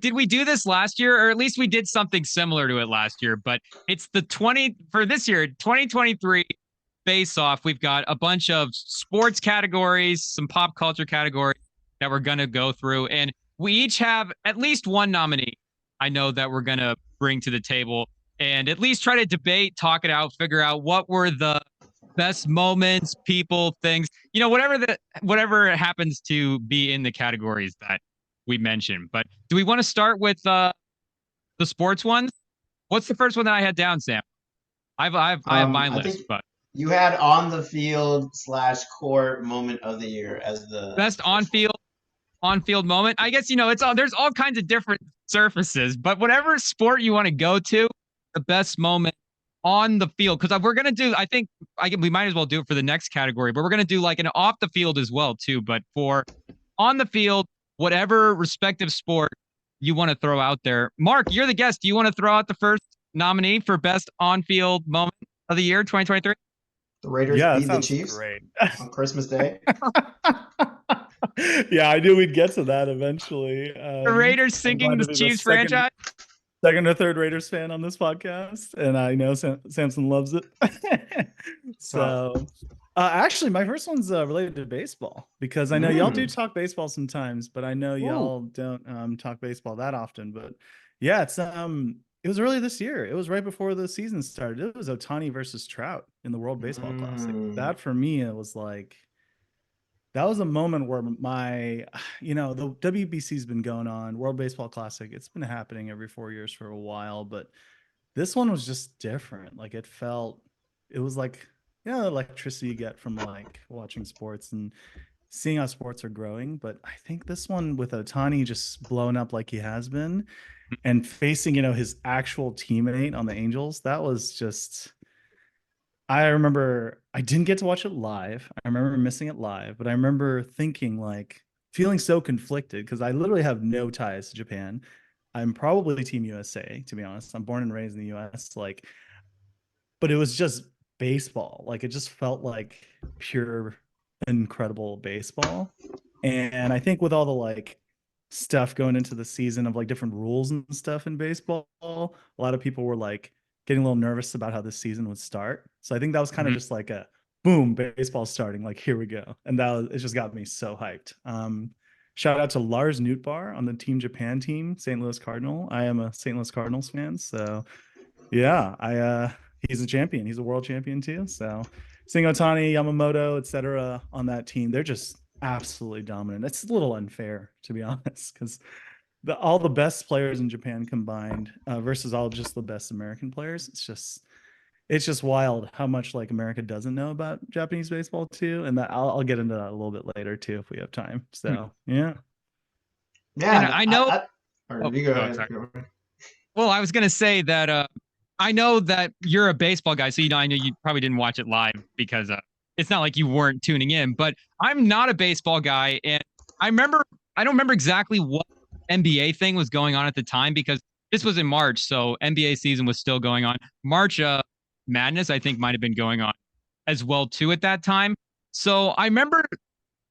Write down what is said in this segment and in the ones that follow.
did we do this last year? Or at least we did something similar to it last year, but it's the 20 for this year, 2023 face off. We've got a bunch of sports categories, some pop culture categories that we're going to go through. And we each have at least one nominee I know that we're going to bring to the table and at least try to debate, talk it out, figure out what were the best moments, people, things, whatever happens to be in the categories that we mentioned. But do we want to start with the sports ones? What's the first one that I had down, Sam? I have my I list, think but you had on the field slash court moment of the year as best the first one. on field moment. I guess it's all there's all kinds of different surfaces, but whatever sport you want to go to, the best moment on the field. Because we're gonna do, I think we might as well do it for the next category, but we're gonna do like an off the field as well too. But for on the field, whatever respective sport you want to throw out there. Mark, you're the guest. Do you want to throw out the first nominee for best on field moment of the year 2023? The Raiders Yeah, that beat the sounds Chiefs great. on Christmas Day. Yeah, I knew we'd get to that eventually. The Raiders I'm sinking glad the to be the Chiefs franchise. second or third Raiders fan on this podcast, and I know Samson loves it. Oh. So, actually, my first one's related to baseball because I know y'all do Mm. talk baseball sometimes, but I know Ooh. y'all don't talk baseball that often. But yeah, it was early this year. It was right before the season started. It was Ohtani versus Trout in the World Baseball Classic. Mm. That for me, it was like that was a moment where the WBC's been going on, World Baseball Classic. It's been happening every 4 years for a while, but this one was just different. Like it was like, electricity you get from like watching sports and seeing how sports are growing. But I think this one with Otani just blowing up like he has been and facing, his actual teammate on the Angels, that was just, I remember I didn't get to watch it live. I remember missing it live, but I remember thinking like feeling so conflicted because I literally have no ties to Japan. I'm probably Team USA, to be honest. I'm born and raised in the US, but it was just baseball. Like it just felt like pure incredible baseball. And I think with all the like stuff going into the season of like different rules and stuff in baseball, a lot of people were like getting a little nervous about how this season would start. So I think that was kind of Mhm. just like a boom, baseball starting, like here we go. And it just got me so hyped. Shout out to Lars Nootbaar on the Team Japan team, St. Louis Cardinal. I am a St. Louis Cardinals fan, so yeah, he's a champion. He's a world champion too. So seeing Ohtani, Yamamoto, etc. on that team, they're just absolutely dominant. It's a little unfair, to be honest, because all the best players in Japan combined versus all just the best American players. It's just wild how much like America doesn't know about Japanese baseball too, and that I'll get into that a little bit later too if we have time. So yeah. And Yeah, I know. or Oh, you go oh, ahead. sorry. Well, I was gonna say that I know that you're a baseball guy, so I know you probably didn't watch it live because it's not like you weren't tuning in. But I'm not a baseball guy, and I don't remember exactly what NBA thing was going on at the time because this was in March, so NBA season was still going on. March Madness, I think, might have been going on as well too at that time. So I remember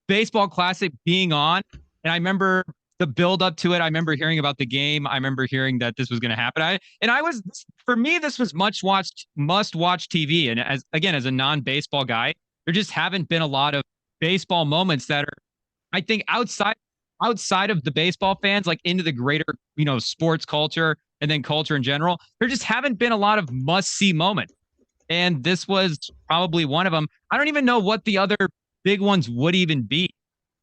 baseball classic being on, and I remember the build up to it. I remember hearing about the game. I remember hearing that this was going to happen. I was for me this was must watch TV. And as a non baseball guy, there just haven't been a lot of baseball moments that are I think outside of the baseball fans, like into the greater sports culture and then culture in general. There just haven't been a lot of must see moments, and this was probably one of them. I don't even know what the other big ones would even be.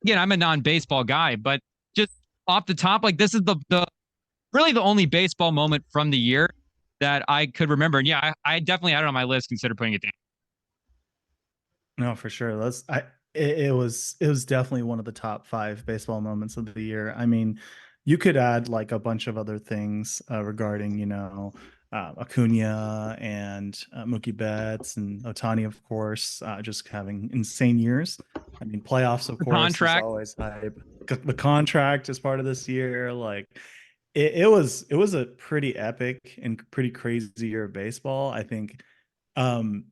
Again, I'm a non-baseball guy, but just off the top, like this is the really the only baseball moment from the year that I could remember. And yeah, I definitely had it on my list. Consider putting it down. No, for sure. It was definitely one of the top five baseball moments of the year. I mean, you could add like a bunch of other things regarding, Acuna and Mookie Betts and Otani, of course, just having insane years. I mean, playoffs, of The course, is contract. always hype. The contract is part of this year. Like, it was a pretty epic and pretty crazy year of baseball. I think. Um,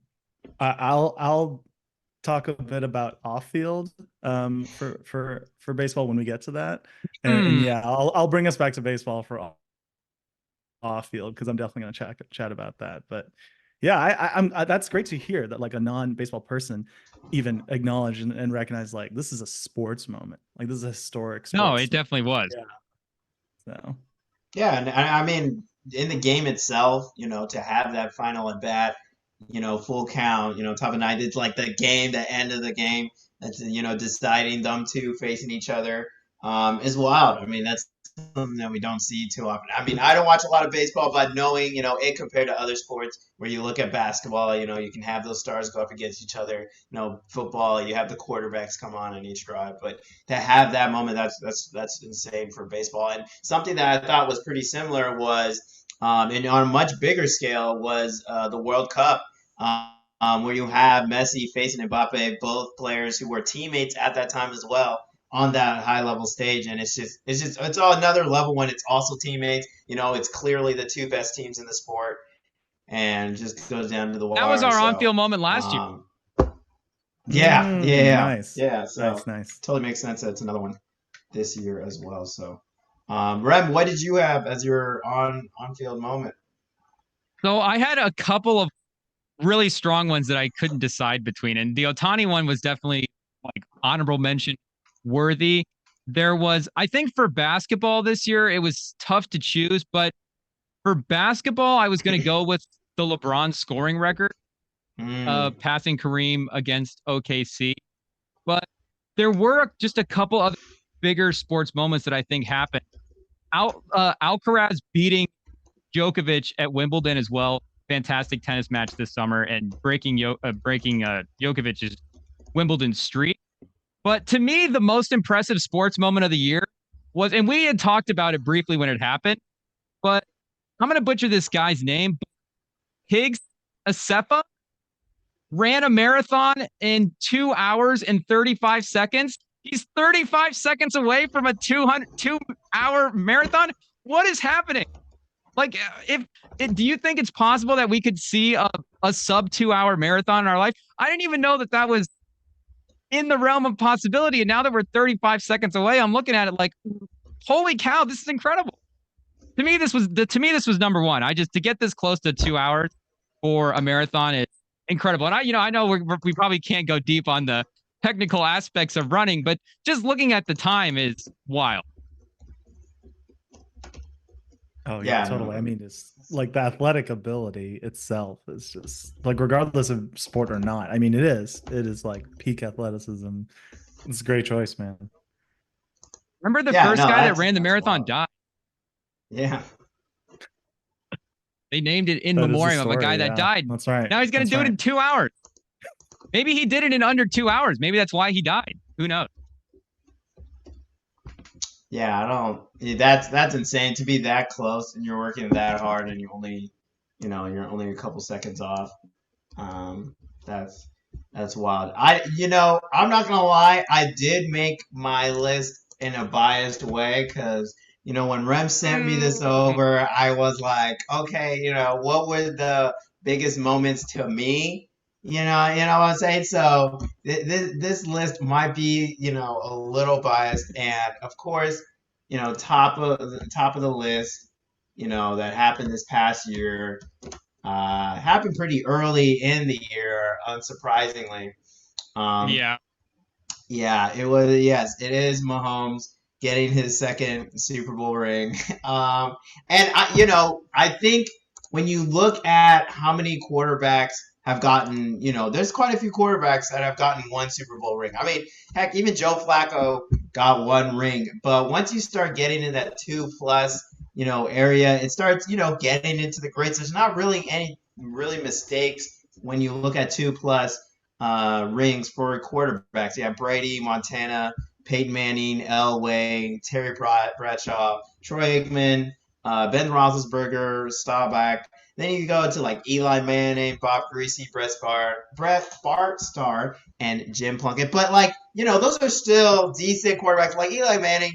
I'll talk a bit about off field for baseball when we get to that. And Hmm. yeah, I'll bring us back to baseball for off field because I'm definitely going to chat about that. But yeah, that's great to hear that like a non-baseball person even acknowledge and recognize like this is a sports moment, like this is a historic No, sports it definitely was. yeah. So Yeah, and I mean, in the game itself, to have that final at bat, full count, top of nine, it's like the game, the end of the game, that's deciding them two facing each other, is wild. I mean, that's something that we don't see too often. I mean, I don't watch a lot of baseball, but knowing it compared to other sports where you look at basketball, you can have those stars go up against each other. Football, you have the quarterbacks come on in each drive, but to have that moment, that's insane for baseball. And something that I thought was pretty similar was, and on a much bigger scale, was the World Cup, where you have Messi facing Mbappe, both players who were teammates at that time as well on that high level stage. And it's all another level when it's also teammates. It's clearly the two best teams in the sport, and it just goes down to the That was wire. our So, on-field moment last year. um, yeah, nice. yeah. So Nice. totally makes sense that it's another one this year as well. So, Rem, what did you have as your on field moment? So I had a couple of really strong ones that I couldn't decide between, and the Ohtani one was definitely like honorable mention worthy. There was, I think, for basketball this year, it was tough to choose, but for basketball, I was going to go with the LeBron scoring record, Mm. passing Kareem against OKC. But there were just a couple other bigger sports moments that I think happened. Alcaraz beating Djokovic at Wimbledon as well. Fantastic tennis match this summer and breaking Djokovic's Wimbledon streak. But to me, the most impressive sports moment of the year was, and we had talked about it briefly when it happened, but I'm going to butcher this guy's name. Higgs Asefa ran a marathon in 2 hours and 35 seconds. He's 35 seconds away from a 2-hour marathon. What is happening? Like, do you think it's possible that we could see a sub 2 hour marathon in our life? I didn't even know that that was in the realm of possibility. And now that we're 35 seconds away, I'm looking at it like, holy cow, this is incredible. To me, this was number one. I just to get this close to 2 hours for a marathon is incredible. And I know we probably can't go deep on the technical aspects of running, but just looking at the time is wild. Oh yeah, Yeah, totally. I no, mean, it's like the athletic ability itself is just like regardless of sport or not. I mean, it is. It is like peak athleticism. It's a great choice, man. Remember the yeah, first no, guy that that's ran the that's marathon wild. died? Yeah, They named it in That is a memoriam of a guy story. that Yeah, died. that's right. Now he's going to That's do it right. in 2 hours. Maybe he did it in under 2 hours. Maybe that's why he died. Who knows? yeah. I don't. That's insane to be that close and you're working that hard and you're only a couple seconds off. Um, that's that's wild. I'm not gonna lie. I did make my list in a biased way because when Rem sent me this Mm. over, I was like, okay, what were the biggest moments to me? What I'm saying. So this list might be a little biased, and of course, top of the list, that happened this past year happened pretty early in the year, unsurprisingly. Um, Yeah. yeah, it was. Yes, it is Mahomes getting his second Super Bowl ring. And I think when you look at how many quarterbacks have gotten, there's quite a few quarterbacks that have gotten one Super Bowl ring. I mean, heck, even Joe Flacco got one ring. But once you start getting in that two plus, area, it starts, getting into the greats. There's not really any really mistakes when you look at two plus rings for quarterbacks. Yeah, Brady, Montana, Peyton Manning, Elway, Terry Bradshaw, Troy Aikman, Ben Roethlisberger, Staubach. Then you go to like Eli Manning, Bob Greasy, Brett Starr, and Jim Plunkett. But those are still decent quarterbacks. Like Eli Manning,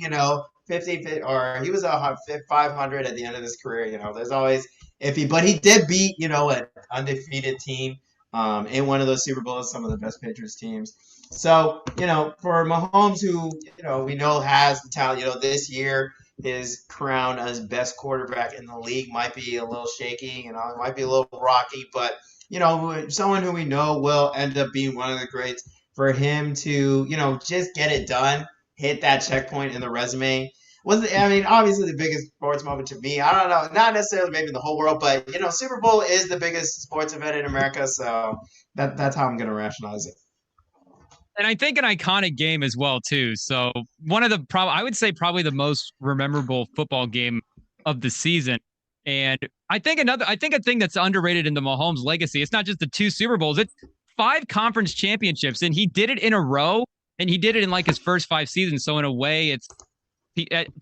50, or he was a 500 at the end of his career. There's always iffy, but he did beat, an undefeated team in one of those Super Bowls, some of the best Patriots teams. So, for Mahomes, who, we know has the talent, this year his crown as best quarterback in the league might be a little shaky, it might be a little rocky, but, someone who we know will end up being one of the greats. For him to, just get it done, hit that checkpoint in the resume, obviously the biggest sports moment to me. I don't know, not necessarily maybe in the whole world, but Super Bowl is the biggest sports event in America, so that's how I'm gonna rationalize it. And I think an iconic game as well too. So one of the I would say probably the most memorable football game of the season. And I think a thing that's underrated in the Mahomes legacy, it's not just the 2 Super Bowls, it's 5 conference championships, and he did it in a row, and he did it in like his first 5 seasons. So in a way, it's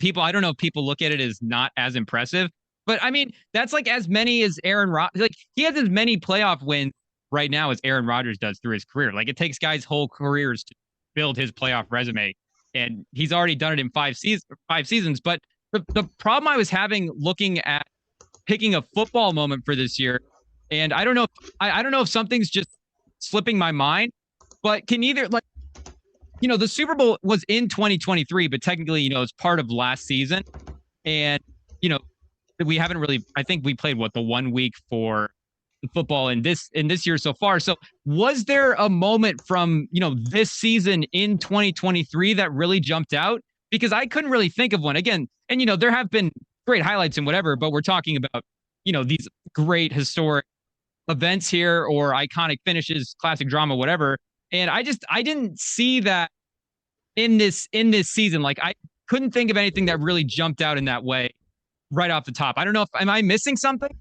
people. I don't know if people look at it as not as impressive, but I mean that's like as many as Aaron Rodgers. Like he has as many playoff wins right now as Aaron Rodgers does through his career. Like it takes guys' whole careers to build his playoff resume, and he's already done it in 5 seasons. But the problem I was having looking at picking a football moment for this year, and I don't know, I don't know if something's just slipping my mind, but can either like the Super Bowl was in 2023, but technically it's part of last season, and you know we haven't really. I think we played the 1 week for football in this year so far. So was there a moment from this season in 2023 that really jumped out? Because I couldn't really think of one. Again, and there have been great highlights and whatever, but we're talking about these great historic events here or iconic finishes, classic drama, whatever. And I didn't see that in this season. Like I couldn't think of anything that really jumped out in that way right off the top. I don't know if am I missing something?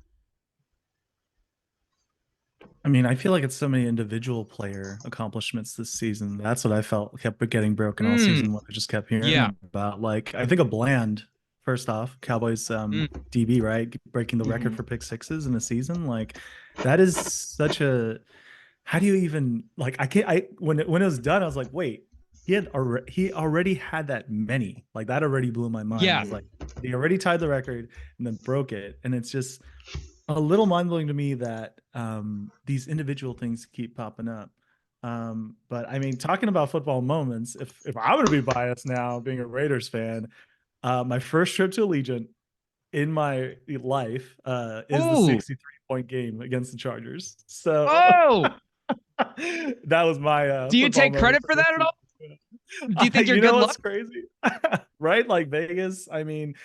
I mean, I feel like it's so many individual player accomplishments this season. That's what I felt kept getting broken all season. What I just kept hearing about. Like, I think of Bland, first off, Cowboys DB, right? Breaking the record for pick sixes in a season. Like, that is such a. How do you even like? When it was done, I was like, wait, he already had that many. Like that already blew my mind. Yeah, I was like, he already tied the record and then broke it, and it's just a little mind-blowing to me that these individual things keep popping up. But I mean, talking about football moments, if I were to be biased now, being a Raiders fan, my first trip to Allegiant in my life is the 63-point game against the Chargers. So that was my do you take credit for that at all? Do you think you're good luck? What's crazy? Right? Like Vegas, I mean,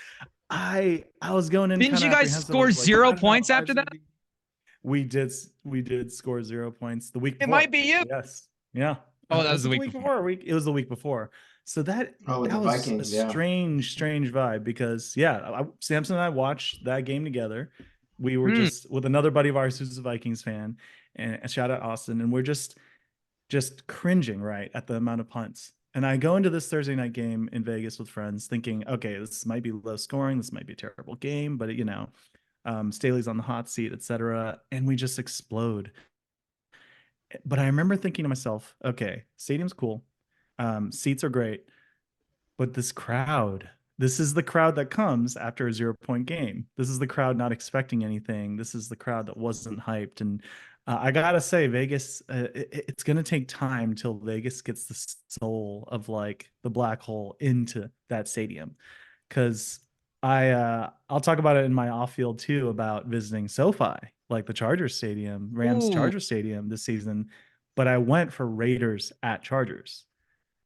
I was going in. Didn't you guys score 0 points after that? We did score 0 points the week before. It might be you. Yes. Yeah. Oh, that was the week before. It was the week before. So that was Vikings, a strange vibe because Samson and I watched that game together. We were just with another buddy of ours who's a Vikings fan, and a shout out Austin, and we're just cringing right at the amount of punts. And I go into this Thursday night game in Vegas with friends thinking, okay, this might be low scoring. This might be a terrible game, but Staley's on the hot seat, etc. And we just explode. But I remember thinking to myself, okay, stadium's cool. Seats are great. But this is the crowd that comes after a 0-point game. This is the crowd not expecting anything. This is the crowd that wasn't hyped. And I gotta say, Vegas, it's gonna take time till Vegas gets the soul of like the black hole into that stadium. Because I'll talk about it in my off field too about visiting SoFi, like the Chargers Stadium, Rams Chargers Stadium this season. But I went for Raiders at Chargers,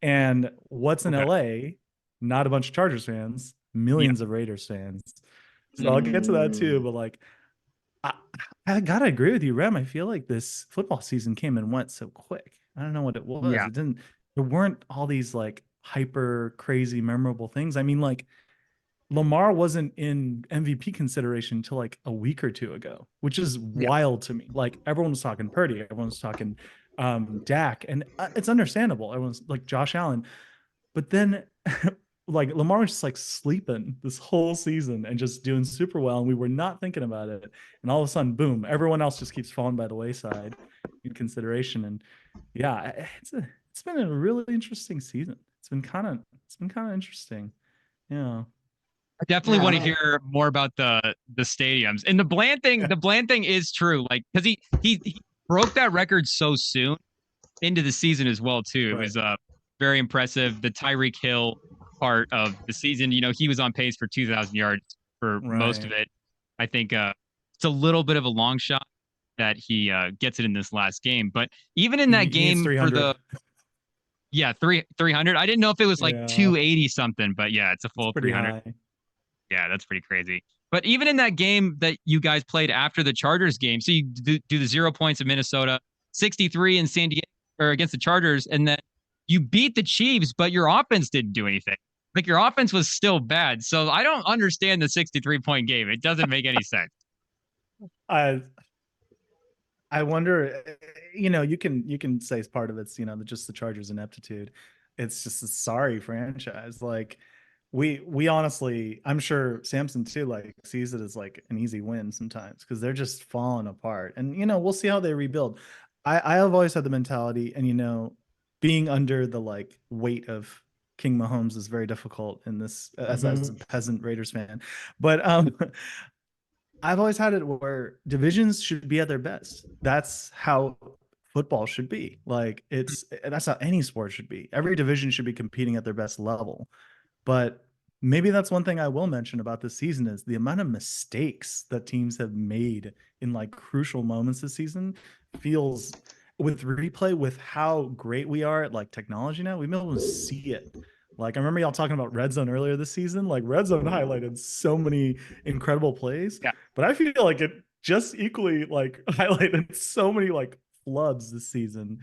and what's in LA? Not a bunch of Chargers fans, millions of Raiders fans. So I'll get to that too. But like, I gotta agree with you, Rem. I feel like this football season came and went so quick. I don't know what it was. Yeah. There weren't all these like hyper crazy memorable things. I mean, like Lamar wasn't in MVP consideration until like a week or two ago, which is wild to me. Like everyone was talking Purdy, everyone was talking Dak, and it's understandable. Everyone's like Josh Allen, but then like Lamar was just like sleeping this whole season and just doing super well, and we were not thinking about it. And all of a sudden, boom! Everyone else just keeps falling by the wayside in consideration. And yeah, it's been a really interesting season. It's been kind of interesting. Yeah. I definitely want to hear more about the stadiums and the Bland thing. The Bland thing is true, like because he broke that record so soon into the season as well too. It Right. was very impressive. The Tyreek Hill part of the season, he was on pace for 2,000 yards for most of Right. it. I think it's a little bit of a long shot that he gets it in this last game, but even in that He needs game for 300. yeah, 300. I didn't know if it was like Yeah, 280 something, but yeah, it's a it's full pretty 300. high. Yeah, that's pretty crazy. But even in that game that you guys played after the Chargers game, so you do the 0 points of Minnesota, 63 in San Diego or against the Chargers, and then you beat the Chiefs, but your offense didn't do anything. Like your offense was still bad. So I don't understand the 63-point game. It doesn't make any sense. I I wonder, you can say part of it's, just the Chargers' ineptitude. It's just a sorry franchise. Like we honestly, I'm sure Samson too, like sees it as like an easy win sometimes because they're just falling apart. And we'll see how they rebuild. I have always had the mentality, and being under the like weight of King Mahomes is very difficult in this as a peasant Raiders fan. But I've always had it where divisions should be at their best. That's how football should be. Like that's how any sport should be. Every division should be competing at their best level. But maybe that's one thing I will mention about this season is the amount of mistakes that teams have made in like crucial moments this season feels with replay with how great we are at like technology now, we've been able to see it. Like I remember y'all talking about red zone earlier this season. Like red zone highlighted so many incredible plays, Yeah. but I feel like it just equally like highlighted so many like flubs this season.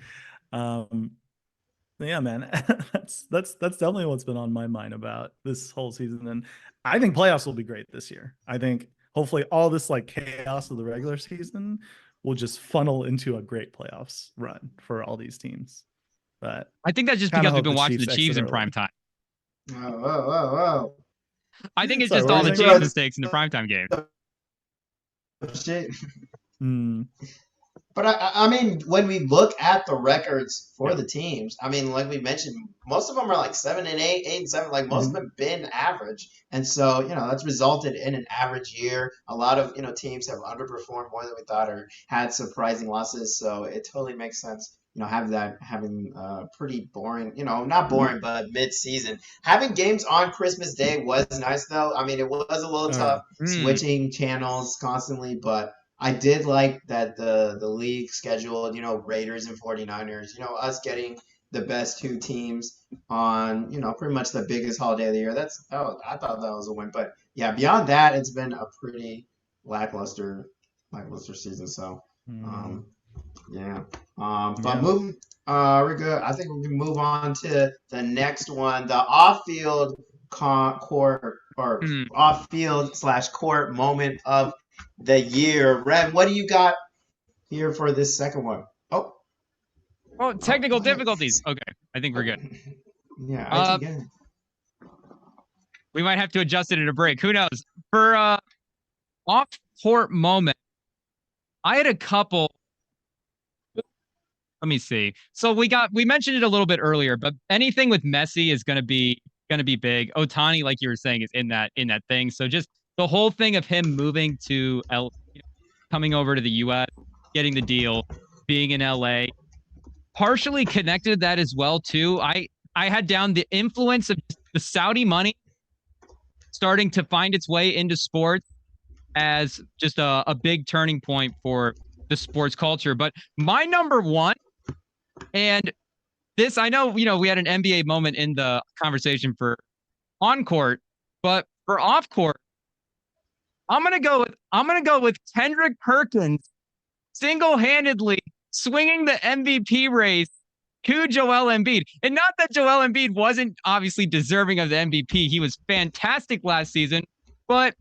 Yeah, man, that's definitely what's been on my mind about this whole season, and I think playoffs will be great this year. I think hopefully all this like chaos of the regular season will just funnel into a great playoffs run for all these teams. But I think that's just kind of because we've hope been the watching the Chiefs Chiefs exit in prime early. time. Whoa, whoa, whoa, I think it's Sorry, just what all were the you saying? Chiefs mistakes in the primetime game. whoa. Shit. Hmm. But I mean, when we look at the records for Yeah. the teams, I mean, like we mentioned, most of them are like 7-8, 8-7. Like most of them have been average, and so that's resulted in an average year. A lot of teams have underperformed more than we thought, or had surprising losses. So it totally makes sense. Having pretty boring, not boring, but mid-season. Having games on Christmas Day was nice, though. I mean, it was a little Oh, tough yeah. switching channels constantly, but I did like that the league scheduled, Raiders and 49ers, us getting the best two teams on, pretty much the biggest holiday of the year. I thought that was a win. But yeah, beyond that, it's been a pretty lackluster season. So yeah. But Yeah. moving we're good. I think we can move on to the next one, the off-field court or off-field/court moment of the year. Red, what do you got here for this second one? Oh, technical Go ahead. difficulties. Okay, I think we're good. Yeah, IT game. We might have to adjust it in a break. Who knows? For off-court moment, I had a couple. Let me see. So we mentioned it a little bit earlier, but anything with Messi is gonna be big. Ohtani, like you were saying, is in that thing. So just the whole thing of him moving to coming over to the U.S., getting the deal, being in L.A., partially connected to that as well too. I had down the influence of the Saudi money starting to find its way into sports as just a big turning point for the sports culture. But my number one, and this, I know, we had an NBA moment in the conversation for on court, but for off court, I'm gonna go with Kendrick Perkins single-handedly swinging the MVP race to Joel Embiid. And not that Joel Embiid wasn't obviously deserving of the MVP. He was fantastic last season, but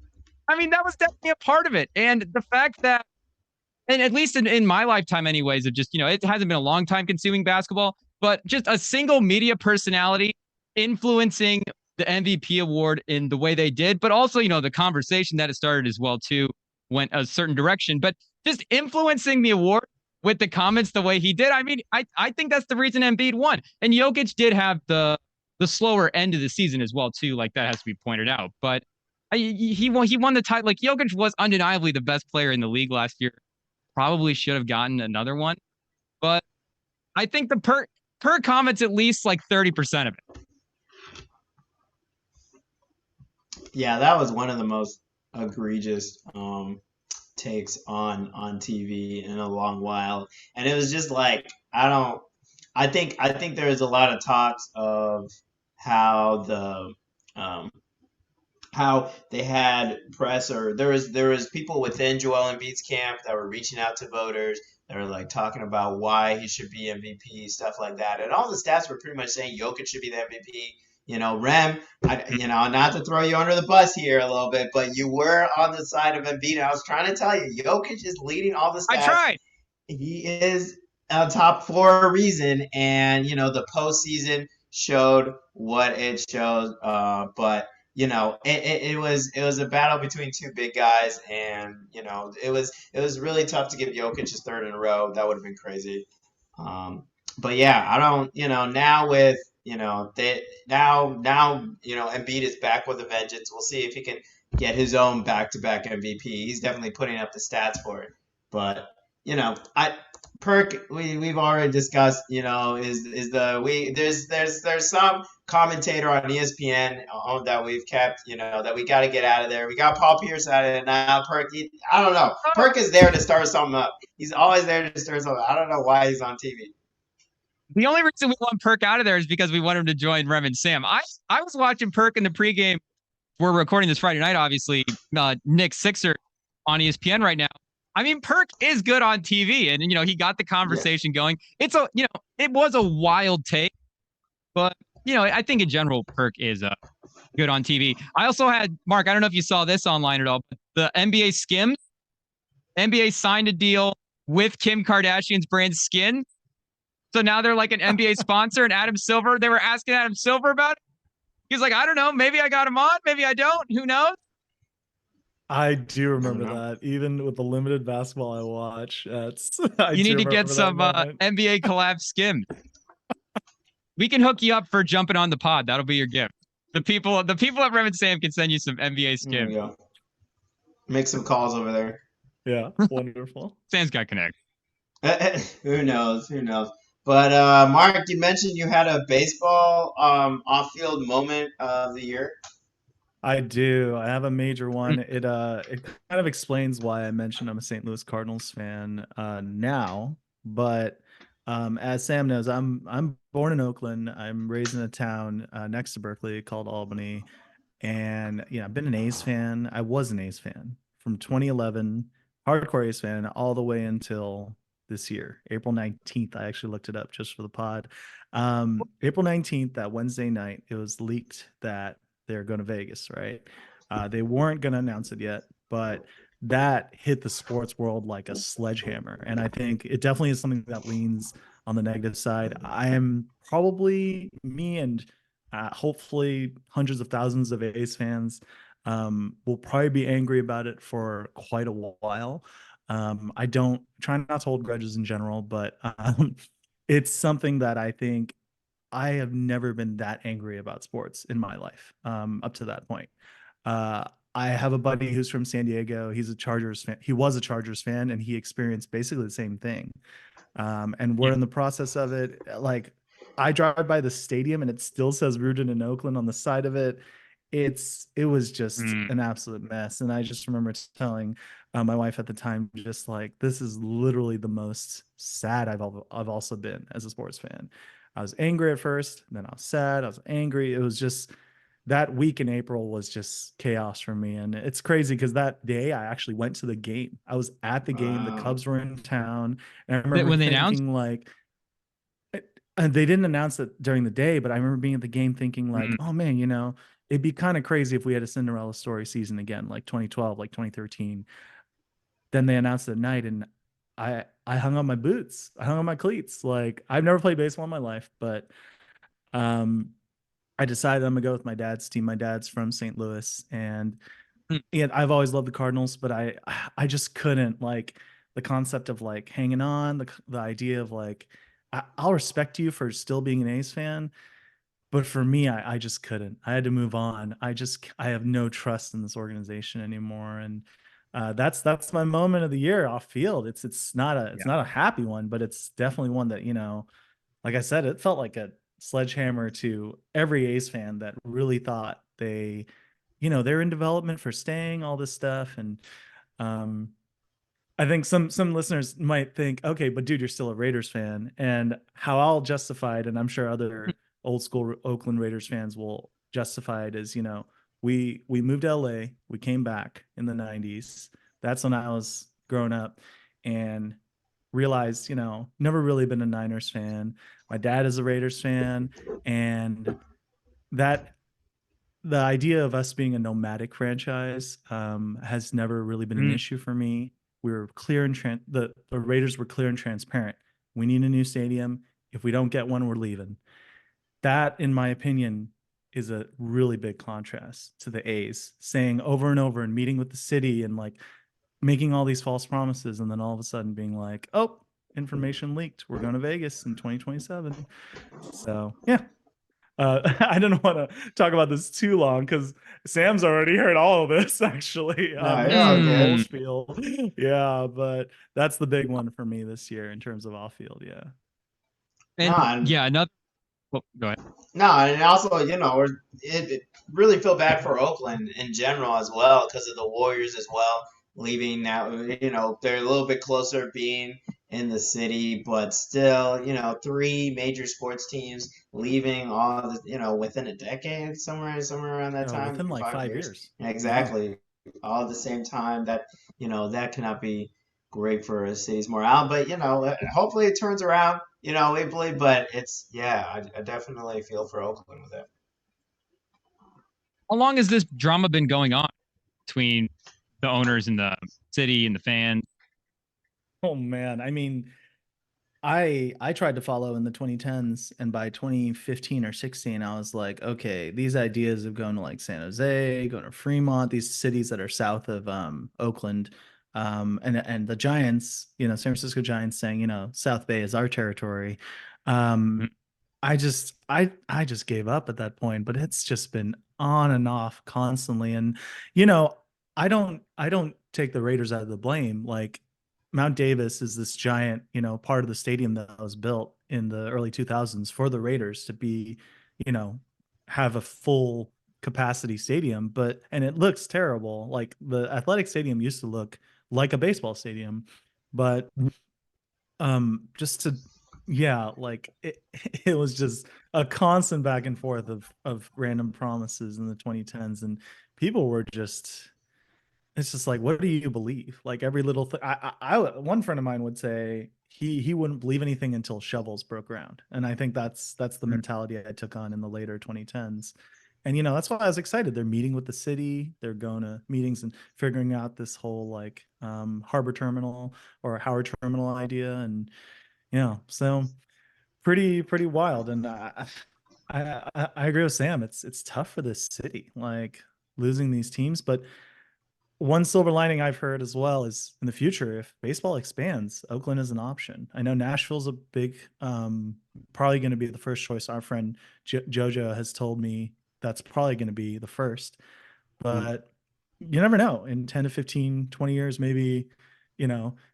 I mean, that was definitely a part of it. And the fact that, and at least in my lifetime anyways, of just, it hasn't been a long time consuming basketball, but just a single media personality influencing the MVP award in the way they did, but also, the conversation that it started as well too went a certain direction, but just influencing the award with the comments the way he did. I mean, I think that's the reason Embiid won. And Jokic did have the slower end of the season as well too, like that has to be pointed out. But he won the title. Like Jokic was undeniably the best player in the league last year. probably should have gotten another one. But I think the per comment's at least like 30% of it. Yeah, that was one of the most egregious takes on TV in a long while, and it was just like I don't. I think there is a lot of talks of how the um, how they had press, or there was people within Joel Embiid's camp that were reaching out to voters that were like talking about why he should be MVP, stuff like that, and all the stats were pretty much saying Jokic should be the MVP. Rem, not to throw you under the bus here a little bit, but you were on the side of Embiid. And I was trying to tell you, Jokic is leading all the I stats. tried. He is top for a reason, and the postseason showed what it showed. But it was a battle between two big guys, and it was really tough to give Jokic his third in a row. That would have been crazy. But yeah, I don't. Now with they now Embiid is back with a vengeance. We'll see if he can get his own back-to-back MVP. He's definitely putting up the stats for it. But I Perk we've already discussed. Is the we there's some commentator on ESPN that we've kept. That we got to get out of there. We got Paul Pierce out of it now. Perk, I don't know. Perk is there to start something up. He's always there to start something. I don't know why he's on TV. The only reason we want Perk out of there is because we want him to join Rem and Sam. I was watching Perk in the pregame. We're recording this Friday night, obviously. Nick Sixer on ESPN right now. I mean, Perk is good on TV, and he got the conversation going. It was a wild take, but I think in general, Perk is good on TV. I also had Mark. I don't know if you saw this online at all, but the NBA Skims. NBA signed a deal with Kim Kardashian's brand Skin. So now they're like an NBA sponsor, and Adam Silver, they were asking Adam Silver about it. He's like, I don't know. Maybe I got him on. Maybe I don't. Who knows? I do remember that. Even with the limited basketball I watch, you need to get some NBA collab Skims. We can hook you up for jumping on the pod. That'll be your gift. The people at Rem and Sam can send you some NBA Skims. There we go. Make some calls over there. Yeah, wonderful. Sam's got connect. Who knows? But Mark, you mentioned you had a baseball off-field moment of the year. I do. I have a major one. It kind of explains why I mentioned I'm a St. Louis Cardinals fan now. But as Sam knows, I'm born in Oakland. I'm raised in a town next to Berkeley called Albany, and I've been an A's fan. I was an A's fan from 2011, hardcore A's fan, all the way until this year, April 19th. I actually looked it up just for the pod. April 19th, that Wednesday night, it was leaked that they're going to Vegas, right? They weren't going to announce it yet, but that hit the sports world like a sledgehammer. And I think it definitely is something that leans on the negative side. I am probably me and hopefully hundreds of thousands of A's fans will probably be angry about it for quite a while. I don't try not to hold grudges in general, but it's something that I think I have never been that angry about sports in my life up to that point. I have a buddy who's from San Diego. He's a Chargers fan. He was a Chargers fan, and he experienced basically the same thing. And we're in the process of it. Like, I drive by the stadium, and it still says rooted in Oakland on the side of it. It was just an absolute mess. And I just remember telling my wife at the time, just like, this is literally the most sad I've also been as a sports fan. I was angry at first, then I was sad, I was angry. It was just, that week in April was just chaos for me. And it's crazy because that day I actually went to the game. I was at the game. The Cubs were in town. And I remember when they thinking like, and they didn't announce it during the day, but I remember being at the game thinking like, oh man, it'd be kind of crazy if we had a Cinderella story season again, like 2012, like 2013. Then they announced it at night, and I hung on my boots. I hung on my cleats. Like, I've never played baseball in my life, but I decided I'm gonna go with my dad's team. My dad's from St. Louis, and I've always loved the Cardinals, but I just couldn't, like, the concept of like hanging on, the idea of like, I'll respect you for still being an A's fan, but for me, I just couldn't. I had to move on. I have no trust in this organization anymore, and That's my moment of the year off field. It's not a Yeah. happy one, but it's definitely one that, like I said, it felt like a sledgehammer to every A's fan that really thought they're in development for staying, all this stuff. And um, I think some listeners might think, okay, but dude, you're still a Raiders fan, and how I'll justify it, and I'm sure other old school Oakland Raiders fans will justify it is, we moved to LA, we came back in the '90s. That's when I was growing up, and realized, never really been a Niners fan. My dad is a Raiders fan, and that the idea of us being a nomadic franchise has never really been an Mm. issue for me. We were clear and the Raiders were clear and transparent. We need a new stadium. If we don't get one, we're leaving. That, in my opinion, is a really big contrast to the A's saying over and over and meeting with the city and like making all these false promises and then all of a sudden being like, oh, information leaked. We're going to Vegas in 2027. So yeah, I didn't want to talk about this too long because Sam's already heard all of this. Actually, No, this you're all is the whole Mm. good. spiel. Yeah, but that's the big one for me this year in terms of off field. Yeah. No, And yeah, another. Well, go ahead. no, and also, it really feel bad for Oakland in general as well because of the Warriors as well leaving now. They're a little bit closer being in the city, but still, three major sports teams leaving all the, within a decade, somewhere around that time, Within maybe like 5 years. 5 years. Yeah, Yeah. exactly, all at the same time. That cannot be great for a city's morale. But hopefully it turns around. We believe, but it's yeah, I definitely feel for Oakland with it. How long has this drama been going on between the owners and the city and the fans? Oh man, I mean, I tried to follow in the 2010s, and by 2015 or 16, I was like, okay, these ideas of going to like San Jose, going to Fremont, these cities that are south of Oakland, and the Giants, San Francisco Giants saying, South Bay is our territory. Mm. Um, I just gave up at that point, but it's just been on and off constantly. And you know, I don't take the Raiders out of the blame. Like Mount Davis is this giant, part of the stadium that was built in the early 2000s for the Raiders to be, you know, have a full capacity stadium, and it looks terrible. Like the athletic stadium used to look like a baseball stadium, but just to yeah, like it, it was just a constant back and forth of random promises in the 2010s, and people were just it's just like, what do you believe? Like every little thing. One friend of mine would say he wouldn't believe anything until shovels broke ground, and I think that's the mentality I took on in the later 2010s. And that's why I was excited. They're meeting with the city. They're going to meetings and figuring out this whole like harbor terminal or Howard terminal idea, and so pretty wild. And I agree with Sam. It's tough for this city, like losing these teams, but one silver lining I've heard as well is in the future, if baseball expands, Oakland is an option. I know Nashville's a big, probably going to be the first choice. Our friend Jojo has told me that's probably going to be the first, but you never know. In 10 to 15, 20 years, maybe,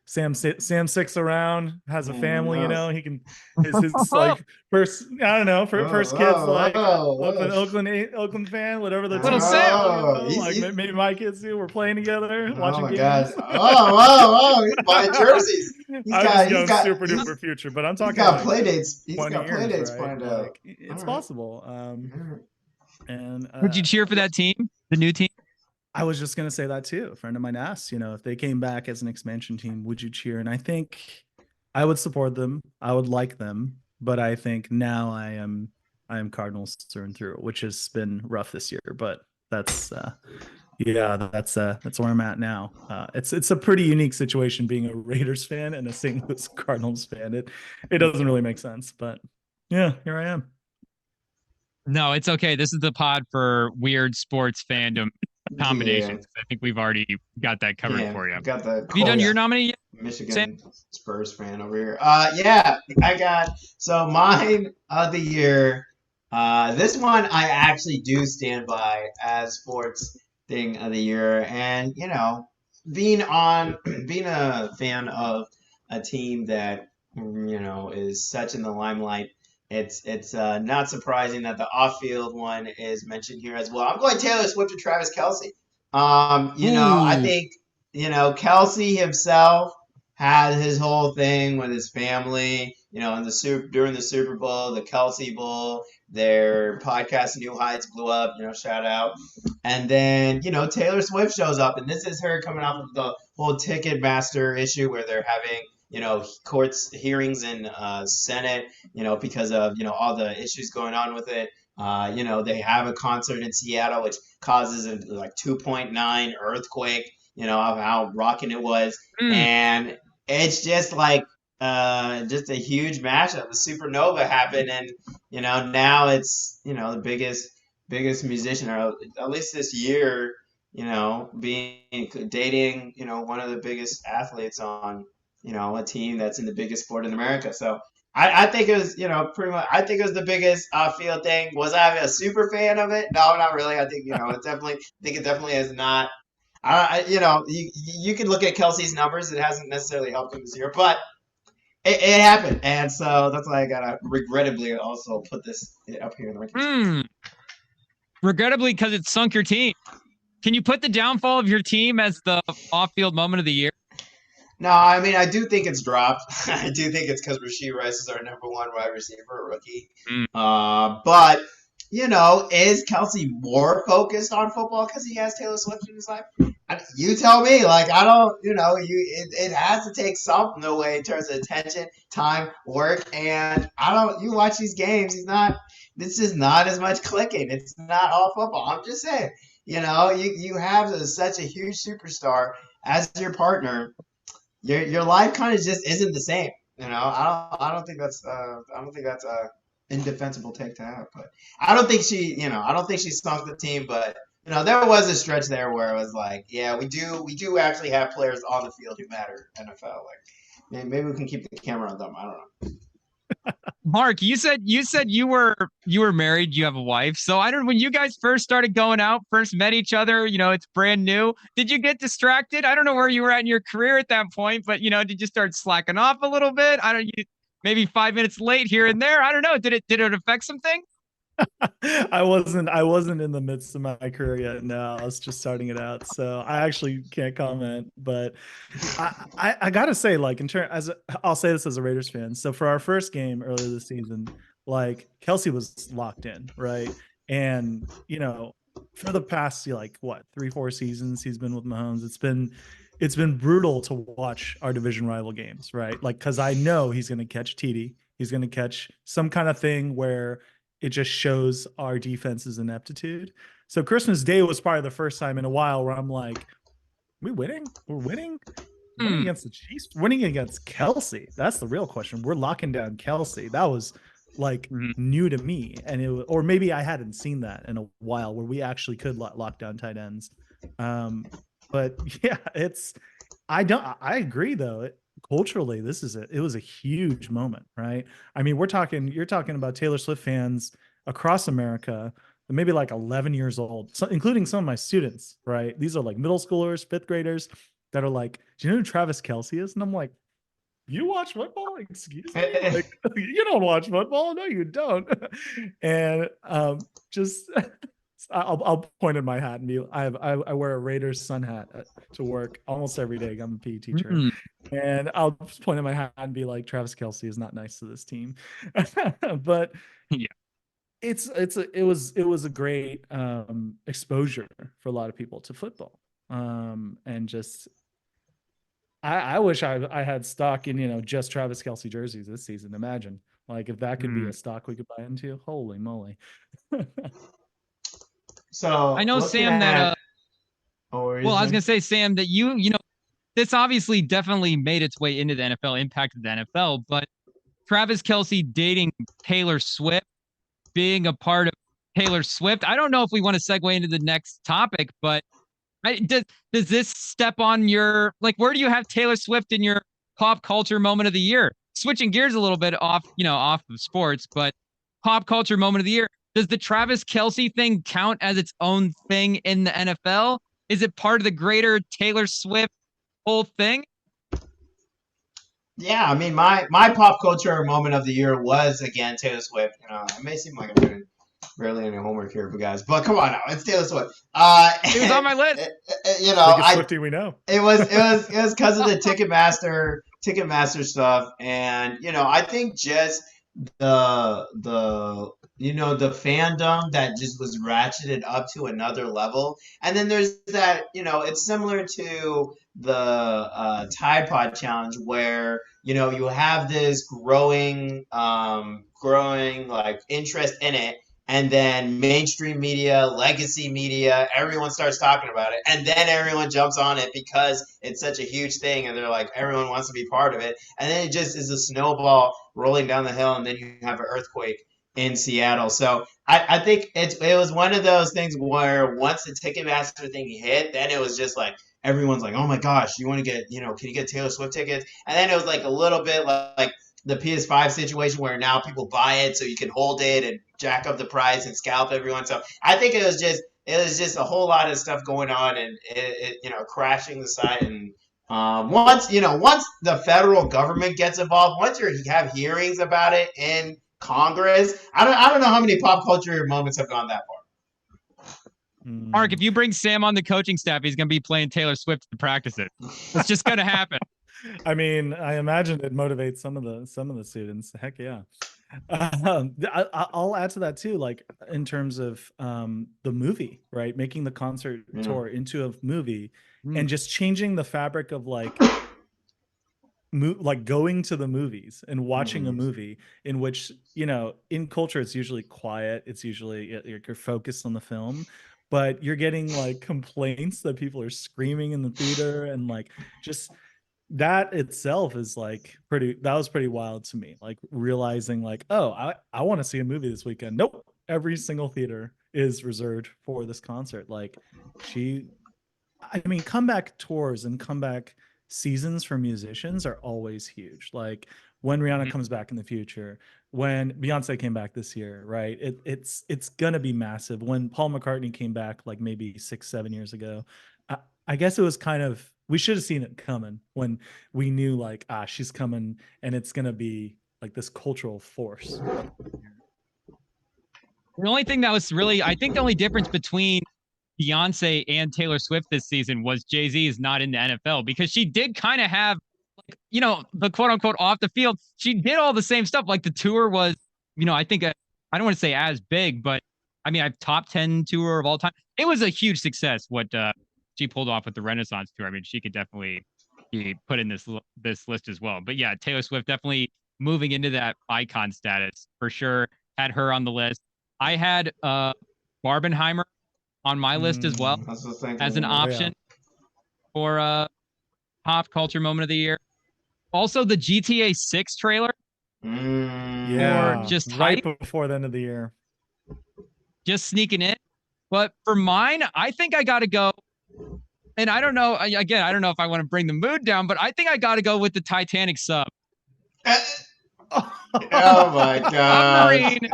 Sam sticks around, has a Man, who family, knows? he can, his like first, I don't know, Whoa, first kid's whoa, like whoa, whoa. Oakland fan, whatever the Little team's Sam. called, Oh, like maybe my kids do. We're playing together, oh watching my God. games. Oh, whoa, whoa. He's buying jerseys. I'm just going super duper future, but I'm He's talking got like play dates. He's 20 got play years, dates right? planned out. Like All it's right. possible. All right. And Would you cheer for that team, the new team? I was just gonna say that too. A friend of mine asked, if they came back as an expansion team, would you cheer? And I think I would support them. I would like them, but I think now I am Cardinals through and through, which has been rough this year. But that's yeah, that's where I'm at now. It's a pretty unique situation being a Raiders fan and a St. Louis Cardinals fan. It doesn't really make sense, but yeah, here I am. No, it's okay. This is the pod for weird sports fandom Yeah. combinations. I think we've already got that covered Yeah. for you. Have Got the you Oh done Colts your yeah. nominee yet, Sam? Michigan Spurs fan over here. Yeah, I got so mine of the year. This one I actually do stand by as sports thing of the year, and being on being a fan of a team that is such in the limelight, it's not surprising that the off-field one is mentioned here as well. I'm going Taylor Swift and Travis Kelsey. I Ooh. think Kelsey himself had his whole thing with his family. In the during the Super Bowl, the Kelsey Bowl, their podcast New Heights blew up. Shout out. And then, Taylor Swift shows up, and this is her coming off of the whole Ticketmaster issue where they're having, courts hearings in Senate, because of, all the issues going on with it. They have a concert in Seattle, which causes a like 2.9 earthquake, of how rocking it was. Mm. And it's just like, just a huge mashup. The supernova happened, and, now it's, the biggest musician, or at least this year, being dating, one of the biggest athletes on, a team that's in the biggest sport in America. So I think it was, pretty much. I think it was the biggest field thing. Was I a super fan of it? No, not really. I think it definitely. I think it definitely is not. You can look at Kelsey's numbers. It hasn't necessarily helped him this year, but it happened, and so that's why I gotta regrettably also put this up here in the rankings. Regrettably, because it sunk your team. Can you put the downfall of your team as the off-field moment of the year? No, I mean I do think it's dropped. I do think it's because Rashee Rice is our number one wide receiver, a rookie. But is Kelsey more focused on football because he has Taylor Swift in his life? You tell me. Like I don't. It has to take something away in terms of attention, time, work, and I don't. You watch these games. This is not as much clicking. It's not all football. I'm just saying. You have such a huge superstar as your partner. Your life kind of just isn't the same. I don't think that's a indefensible take to have. But I don't think she sunk the team. But there was a stretch there where it was like, yeah, we do actually have players on the field who matter. NFL, like maybe we can keep the camera on them. I don't know. Mark, you said you were married, you have a wife. So I don't when you guys first started going out, first met each other, it's brand new. Did you get distracted? I don't know where you were at in your career at that point, but did you start slacking off a little bit? I don't you maybe 5 minutes late here and there. I don't know. Did it affect something? I wasn't in the midst of my career yet. No, I was just starting it out, so I actually can't comment. But I gotta say, like I'll say this as a Raiders fan. So for our first game earlier this season, like Kelsey was locked in, right? And for the past like what 3-4 seasons he's been with Mahomes, it's been brutal to watch our division rival games, right? Like because I know he's gonna catch TD, he's gonna catch some kind of thing where it just shows our defense's ineptitude. So Christmas Day was probably the first time in a while where I'm like, we winning? We're winning? Winning against the Chiefs? Winning against Kelsey? That's the real question. We're locking down Kelsey. That was like new to me. And or maybe I hadn't seen that in a while where we actually could lock down tight ends. But yeah, I agree though. Culturally, it was a huge moment, right? I mean, you're talking about Taylor Swift fans across America, maybe like 11 years old, including some of my students, right? These are like middle schoolers, fifth graders that are like, do you know who Travis Kelsey is? And I'm like, you watch football? Excuse me? Like, you don't watch football? No, you don't. And just I'll point at my hat and be I wear a Raiders sun hat to work almost every day. I'm a PE teacher, and I'll just point at my hat and be like, Travis Kelsey is not nice to this team. But Yeah. it was a great exposure for a lot of people to football, and just I wish I had stock in just Travis Kelsey jerseys this season. Imagine like if that could be a stock we could buy into. Holy moly! So I know, Sam, that well, I was gonna say, Sam, that this obviously definitely made its way into the NFL, impacted the NFL, but Travis Kelsey dating Taylor Swift, being a part of Taylor Swift. I don't know if we want to segue into the next topic, but does this step on your where do you have Taylor Swift in your pop culture moment of the year? Switching gears a little bit off of sports, but pop culture moment of the year. Does the Travis Kelsey thing count as its own thing in the NFL? Is it part of the greater Taylor Swift whole thing. Yeah, I mean, my pop culture moment of the year was again Taylor Swift. It may seem like I'm doing barely any homework here for guys, but come on now, it's Taylor Swift. It was on my list. Biggest Swiftie we know. It was because of the Ticketmaster stuff, and I think just the fandom that just was ratcheted up to another level, and then there's that it's similar to the Tide Pod challenge where you have this growing like interest in it, and then mainstream media, legacy media, everyone starts talking about it, and then everyone jumps on it because it's such a huge thing, and they're like everyone wants to be part of it, and then it just is a snowball rolling down the hill, and then you have an earthquake in Seattle. So I think it was one of those things where once the Ticketmaster thing hit, then it was just like everyone's like, oh my gosh, you want to get can you get Taylor Swift tickets? And then it was like a little bit like the PS5 situation where now people buy it so you can hold it and jack up the price and scalp everyone. So I think it was just a whole lot of stuff going on, and it crashing the site. And once the federal government gets involved, once you have hearings about it in Congress, I don't know how many pop culture moments have gone that far. Mark, if you bring Sam on the coaching staff, he's going to be playing Taylor Swift to practice it. It's just going to happen. I mean, I imagine it motivates some of the students. Heck yeah. I'll add to that too, like in terms of the movie, right? Making the concert tour into a movie and just changing the fabric of like going to the movies and watching a movie in which in culture it's usually quiet, it's usually you're focused on the film, but you're getting like complaints that people are screaming in the theater, and like just that itself is like that was pretty wild to me, like realizing like, oh, I want to see a movie this weekend. Nope, every single theater is reserved for this concert. Like comeback tours and comeback seasons for musicians are always huge. Like when Rihanna comes back in the future, when Beyonce came back this year, right? It's gonna be massive. When Paul McCartney came back, like maybe 6-7 years ago, I guess it was kind of, we should have seen it coming when we knew like, she's coming and it's gonna be like this cultural force. The only thing that was really, I think the only difference between Beyonce and Taylor Swift this season was Jay-Z is not in the NFL, because she did kind of have, like, the quote unquote off the field. She did all the same stuff. Like the tour was, I think I don't want to say as big, but I mean, I've top 10 tour of all time. It was a huge success what she pulled off with the Renaissance tour. I mean, she could definitely be put in this list as well. But yeah, Taylor Swift definitely moving into that icon status for sure. Had her on the list. I had Barbenheimer on my list as well as an option for pop culture moment of the year. Also, the GTA 6 trailer. Yeah, just right before the end of the year. Just sneaking in. But for mine, I think I got to go. And I don't know. Again, I don't know if I want to bring the mood down, but I think I got to go with the Titanic sub. Oh my god! Submarine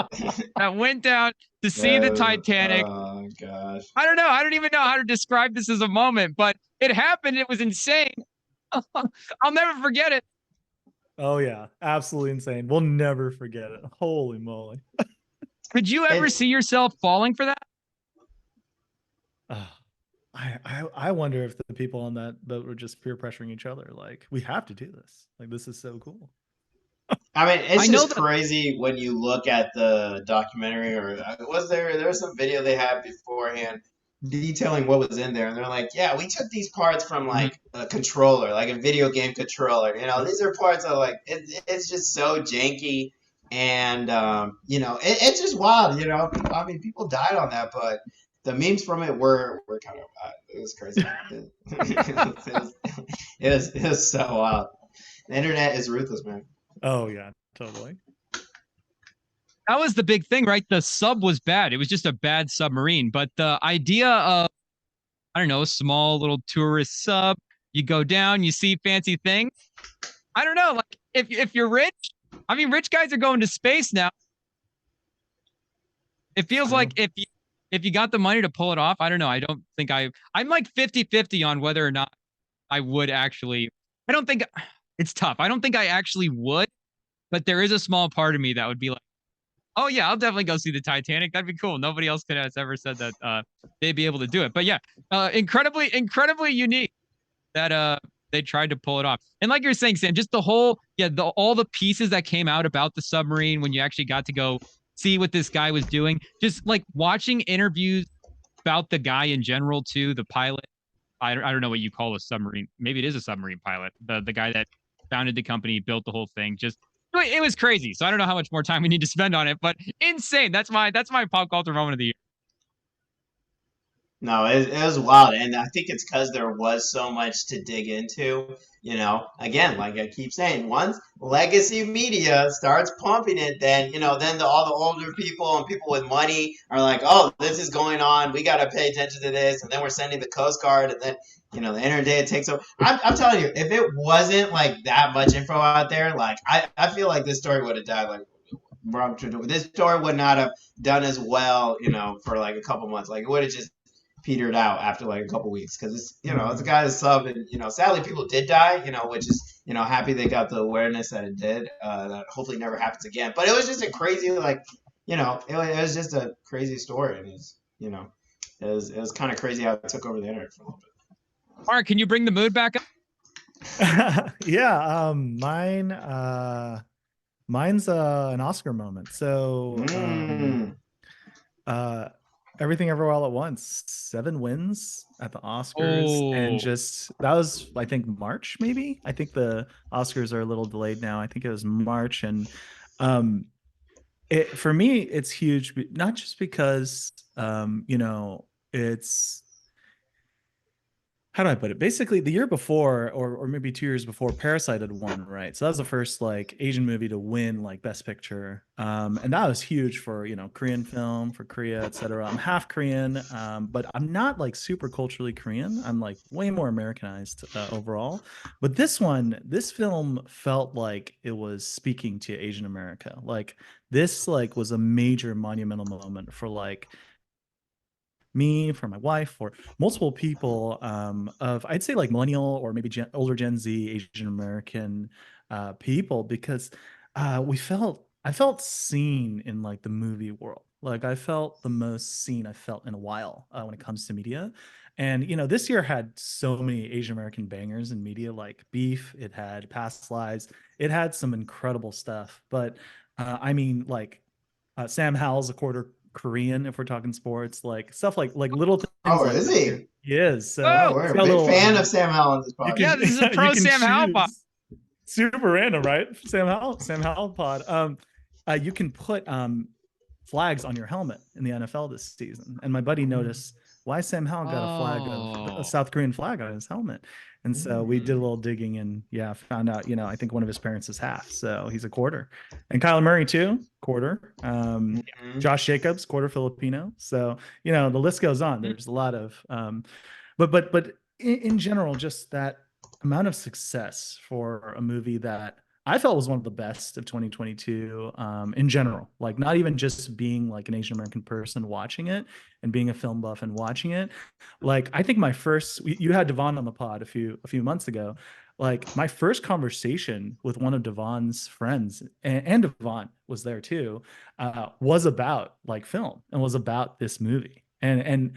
that went down to see the Titanic. Oh gosh! I don't know. I don't even know how to describe this as a moment, but it happened. It was insane. I'll never forget it. Oh yeah, absolutely insane. We'll never forget it. Holy moly! Could you ever see yourself falling for that? I wonder if the people on that boat were just peer pressuring each other. Like, we have to do this. Like, this is so cool. I mean, it's just crazy when you look at the documentary, or there was some video they had beforehand detailing what was in there, and they're like, yeah, we took these parts from like a controller, like a video game controller. These are parts of like it's just so janky, and it's just wild. I mean, people died on that, but the memes from it were kind of it was crazy. It was so wild. The internet is ruthless, man. Oh yeah, totally. That was the big thing, right? The sub was bad. It was just a bad submarine. But the idea of, I don't know, a small little tourist sub, you go down, you see fancy things. I don't know. Like if you're rich, I mean, rich guys are going to space now. It feels like if you got the money to pull it off, I don't know. I don't think I'm like 50-50 on whether or not I would actually. I don't think it's tough. I don't think I actually would, but there is a small part of me that would be like, oh yeah, I'll definitely go see the Titanic. That'd be cool. Nobody else could has ever said that they'd be able to do it. But yeah, incredibly unique that they tried to pull it off. And like you're saying, Sam, just the whole all the pieces that came out about the submarine when you actually got to go see what this guy was doing. Just like watching interviews about the guy in general too, the pilot. I don't know what you call a submarine. Maybe it is a submarine pilot. The guy that founded the company, built the whole thing. Just it was crazy. So I don't know how much more time we need to spend on it, but insane. That's my pop culture moment of the year. No, it was wild, and I think it's because there was so much to dig into. Again, like I keep saying, once legacy media starts pumping it, then all the older people and people with money are like, "Oh, this is going on. We got to pay attention to this." And then we're sending the Coast Guard, and then the internet takes over. I'm telling you, if it wasn't like that much info out there, like I feel like this story would have died like. This story would not have done as well, for like a couple months. Like it would have just petered out after like a couple weeks because it's a guy that's sub and sadly people did die, which is happy they got the awareness that it did. That hopefully never happens again. But it was just a crazy it was just a crazy story, and it was kind of crazy how it took over the internet for a little bit. Mark, can you bring the mood back up? Yeah, mine's an Oscar moment. So Everything Everywhere All at Once, 7 wins at the Oscars, and just that was I think March maybe. I think the Oscars are a little delayed now. I think it was March, and for me it's huge, not just because it's how do I put it? Basically, the year before, or maybe 2 years before, Parasite had won, right? So that was the first like Asian movie to win like Best Picture, and that was huge for Korean film, for Korea, etc. I'm half Korean, but I'm not like super culturally Korean. I'm like way more Americanized overall. But this film felt like it was speaking to Asian America. Like this was a major monumental moment for like me, for my wife, for multiple people of I'd say like millennial or maybe older Gen Z Asian American people, because I felt seen in like the movie world. Like I felt the most seen I felt in a while when it comes to media. And this year had so many Asian American bangers in media, like Beef. It had Past Lives. It had some incredible stuff. But I mean, like Sam Howell's a quarter Korean, if we're talking sports, like stuff like little things. Oh, like is he? He is. So oh, we're a big fan of Sam Howell on this podcast. Yeah, this is a pro Sam Howell pod. Super random, right? Sam Howell pod. You can put flags on your helmet in the NFL this season, and my buddy noticed why Sam Howell got a flag of a South Korean flag on his helmet. And so we did a little digging and found out, I think one of his parents is half. So he's a quarter. And Kyler Murray too, quarter. Josh Jacobs, quarter Filipino. So, the list goes on. There's a lot of but in general, just that amount of success for a movie that I felt was one of the best of 2022 in general. Like not even just being like an Asian American person watching it and being a film buff and watching it. Like I think you had Devon on the pod a few months ago. Like my first conversation with one of Devon's friends, and Devon was there too, was about like film and was about this movie. And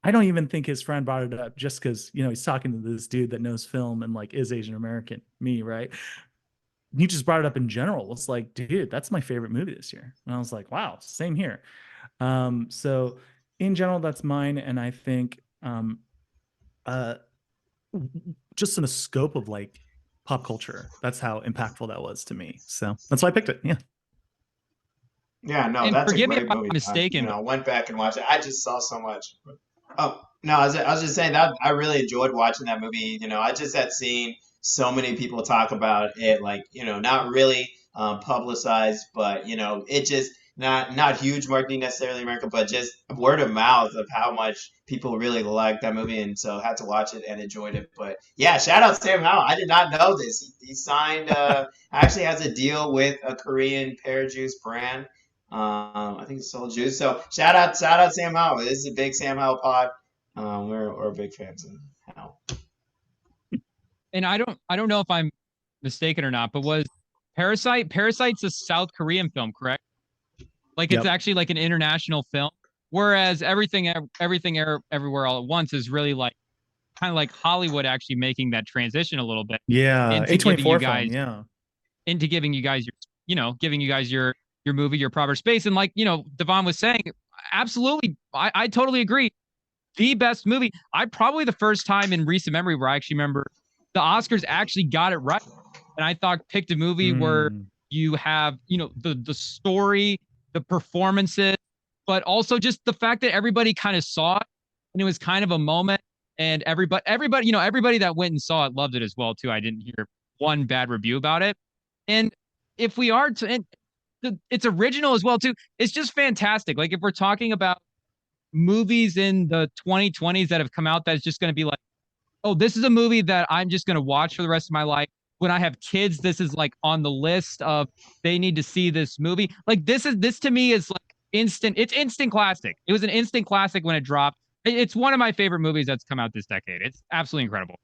I don't even think his friend brought it up just because he's talking to this dude that knows film and like is Asian American, me, right? He just brought it up in general. It's like, dude, that's my favorite movie this year. And I was like, wow, same here. So in general, that's mine. And I think just in the scope of like pop culture, that's how impactful that was to me. So that's why I picked it. Yeah. Yeah, no, and that's a forgive me great if I'm movie. mistaken. I went back and watched it. I just saw so much. Oh no, I was just saying that I really enjoyed watching that movie. I just had seen so many people talk about it, like not really publicized, but it just not huge marketing necessarily in America, but just word of mouth of how much people really liked that movie, and so had to watch it and enjoyed it. But yeah, shout out Sam Howell. I did not know this. He signed actually has a deal with a Korean pear juice brand. I think it's Soul Juice. So shout out Sam Howell. This is a big Sam Howell pod. We're big fans of Howell. and I don't know if I'm mistaken or not, but was Parasite's a South Korean film, correct? Like it's Yep. actually like an international film, whereas everywhere all at once is really like kind of like Hollywood actually making that transition a little bit Yeah, into giving you A24 film. guys Yeah. into giving you guys your giving you guys your movie, your proper space. And like, Devon was saying, absolutely, I totally agree. The best movie. I probably the first time in recent memory where I actually remember the Oscars actually got it right. And I thought picked a movie where you have, the story, the performances, but also just the fact that everybody kind of saw it and it was kind of a moment. And everybody that went and saw it loved it as well too. I didn't hear one bad review about it. And if we are to, and it's original as well too. It's just fantastic. Like if we're talking about movies in the 2020s that have come out, that's just going to be like, oh, this is a movie that I'm just going to watch for the rest of my life. When I have kids, this is like on the list of they need to see this movie. Like this to me is like instant. It's instant classic. It was an instant classic when it dropped. It's one of my favorite movies that's come out this decade. It's absolutely incredible.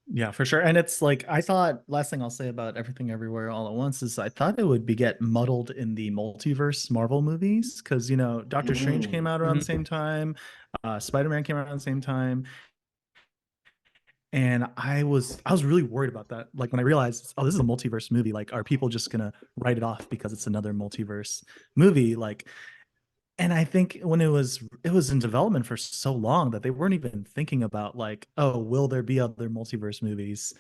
Yeah, for sure. And it's like, I thought, last thing I'll say about Everything Everywhere All at Once is I thought it would get muddled in the multiverse Marvel movies because, Doctor Strange came out around the same time, Spider-Man came out around the same time. And I was really worried about that. Like when I realized, oh, this is a multiverse movie, like, are people just gonna write it off because it's another multiverse movie? Like, and I think when it was in development for so long that they weren't even thinking about like, oh, will there be other multiverse movies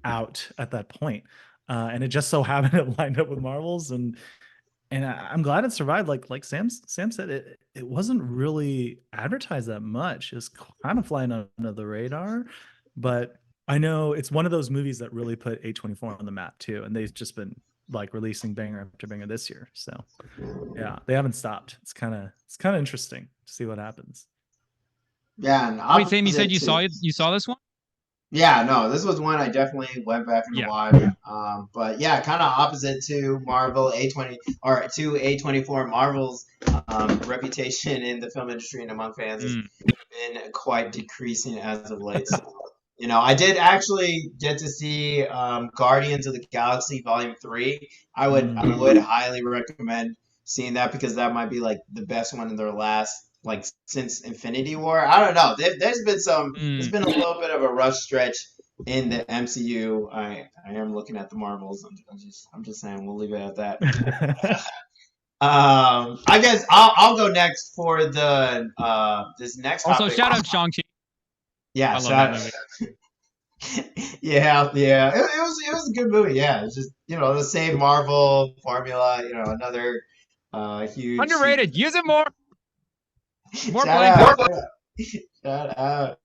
out at that point? And it just so happened it lined up with Marvel's, and I'm glad it survived. Like Sam said, it wasn't really advertised that much. It's kind of flying under the radar, but I know it's one of those movies that really put A24 on the map too, and they've just been like releasing banger after banger this year. So yeah, they haven't stopped. It's kind of interesting to see what happens. Yeah, and wait, Sam, you said you saw this one? Yeah, no, this was one I definitely went back and watched. But yeah, kind of opposite to Marvel A20 or to A24. Marvel's reputation in the film industry and among fans has been quite decreasing as of late. So, I did actually get to see Guardians of the Galaxy Volume 3. I would highly recommend seeing that because that might be like the best one in their last like since Infinity War. I don't know. There's been a little bit of a rough stretch in the MCU. I am looking at the Marvels. I'm just saying we'll leave it at that. I guess I'll go next for the this next also topic. Shout out Shang-Chi. Yeah, yeah. It was a good movie. Yeah, it's just the same Marvel formula. Another huge Underrated. Use it more. More shout out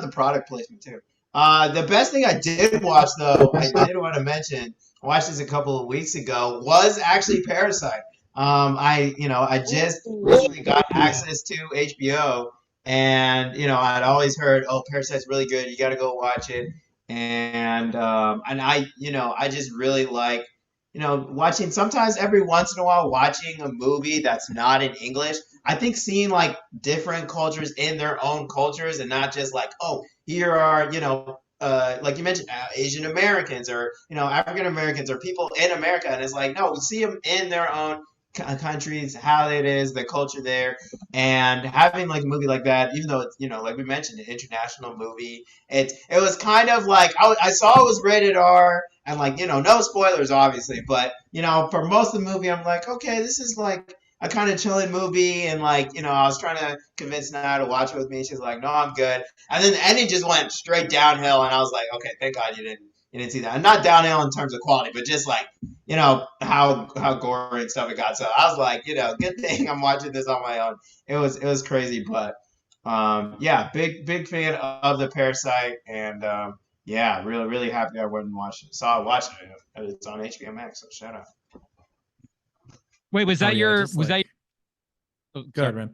the product placement too. The best thing I did watch though, I did want to mention, I watched this a couple of weeks ago, was actually Parasite. I just recently got access to HBO, and I'd always heard, oh, Parasite's really good, you got to go watch it, and I just really like watching sometimes every once in a while watching a movie that's not in English. I think seeing like different cultures in their own cultures and not just like, oh, here are, like you mentioned, Asian Americans or, African Americans or people in America. And it's like, no, see them in their own countries, how it is, the culture there. And having like a movie like that, even though it's, like we mentioned, an international movie, it was kind of like, I saw it was rated R and like, no spoilers, obviously. But, for most of the movie, I'm like, okay, this is like a kind of chilling movie, and like I was trying to convince Naya to watch it with me. She's like, "No, I'm good." And then the ending just went straight downhill, and I was like, "Okay, thank God you didn't see that." And not downhill in terms of quality, but just like how gory and stuff it got. So I was like, good thing I'm watching this on my own. It was crazy, but yeah, big fan of the Parasite, and yeah, really happy I went and watched it. Saw it, watched it. It's on HBO Max, so shout out. Wait, was that was that? Oh, go ahead, Rem.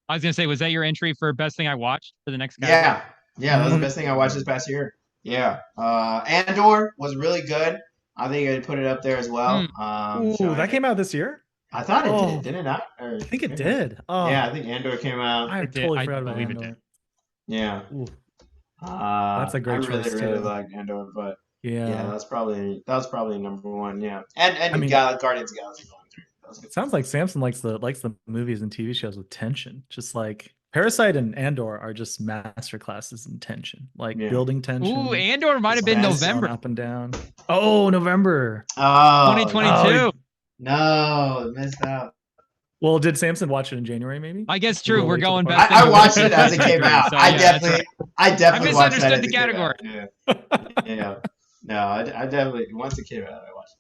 I was gonna say, was that your entry for best thing I watched for the next guy? Yeah, that was the best thing I watched this past year. Yeah, Andor was really good. I think I put it up there as well. Ooh, that came out this year. I thought it did. Did it not? I think it did. Oh, yeah, I think Andor came out. I totally forgot about Andor. Yeah. Ooh. That's a I great really choice really too. liked Andor, but yeah, Yeah. that's probably number one. Yeah, and I you mean, got Guardians of the Galaxy Volume 3. That was a good it sounds like Samson likes the movies and TV shows with tension. Just like Parasite and Andor are just master classes in tension, like yeah. building Ooh, tension, Andor might have been suspense Suspense. going November up and down. Oh, November. Oh, Oh, 2022. no, missed out. well, did Samson watch it in January? Maybe I guess did true. he We're wait till the going party? best thing I of watched it as it came 2023. out. So yeah, that's right. I I definitely watched that misunderstood as the it came out. category. Yeah, yeah. No, I definitely once it came out, I watched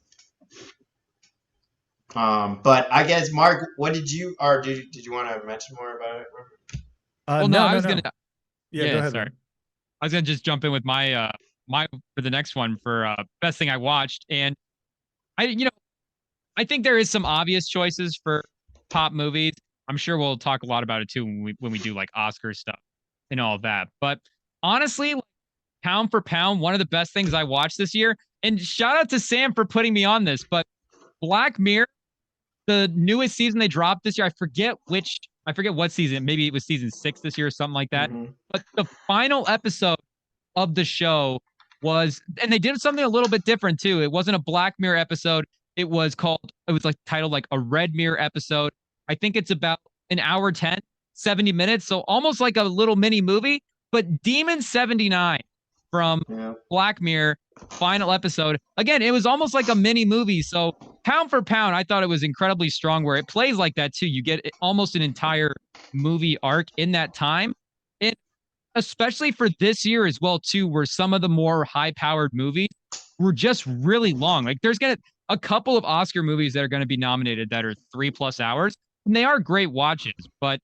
it. But I guess Mark, what did you or did you want to mention more about it? Well, no, No, I no, was gonna. no. Yeah, go Yeah, ahead, sorry. man. I was gonna just jump in with my for the next one for best thing I watched, and I think there is some obvious choices for top movies. I'm sure we'll talk a lot about it too when we do like Oscar stuff and all of that. But honestly, like, pound for pound, one of the best things I watched this year. And shout out to Sam for putting me on this. But Black Mirror, the newest season they dropped this year, I forget what season. Maybe it was season 6 this year or something like that. Mm-hmm. But the final episode of the show was, and they did something a little bit different too. It wasn't a Black Mirror episode. It was like titled like a Red Mirror episode. I think it's about an hour 10, 70 minutes. So almost like a little mini movie, but Demon 79 from Yeah. Black Mirror final episode. Again, it was almost like a mini movie. So pound for pound, I thought it was incredibly strong where it plays like that too. You get almost an entire movie arc in that time. And especially for this year as well too, where some of the more high-powered movies were just really long. Like there's gonna a couple of Oscar movies that are going to be nominated that are 3+ hours, and they are great watches. But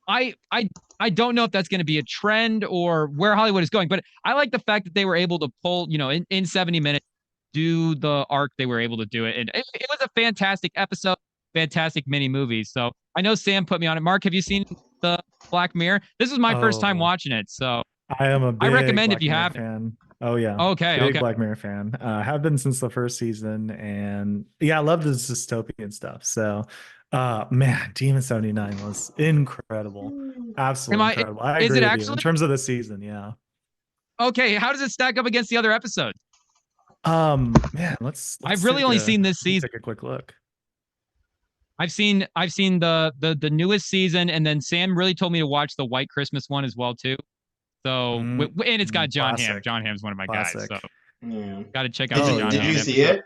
I I I don't know if that's going to be a trend or where Hollywood is going. But I like the fact that they were able to pull, in 70 minutes, do the arc they were able to do it, and it was a fantastic episode, fantastic mini movie. So I know Sam put me on it. Mark, have you seen the Black Mirror? This is my first time Oh, watching it, so I am a I big recommend if Black you Mirror haven't. fan. Oh yeah, Okay, big okay. Black Mirror fan. Have been since the first season, and yeah, I love this dystopian stuff. So, man, Demon 79 was incredible, Am absolutely I? incredible. I Is agree it with you in actually terms of the season. Yeah. okay? How does it stack up against the other episodes? Man, let's I've let's really take only a seen this let's season. take a quick look. I've seen the newest season, and then Sam really told me to watch the White Christmas one as well too. So and it's got John Hamm. Classic, John Hamm's one of my guys, so classic. Yeah. got to check out Did the Oh you John did Hamm you yeah. see episode. it?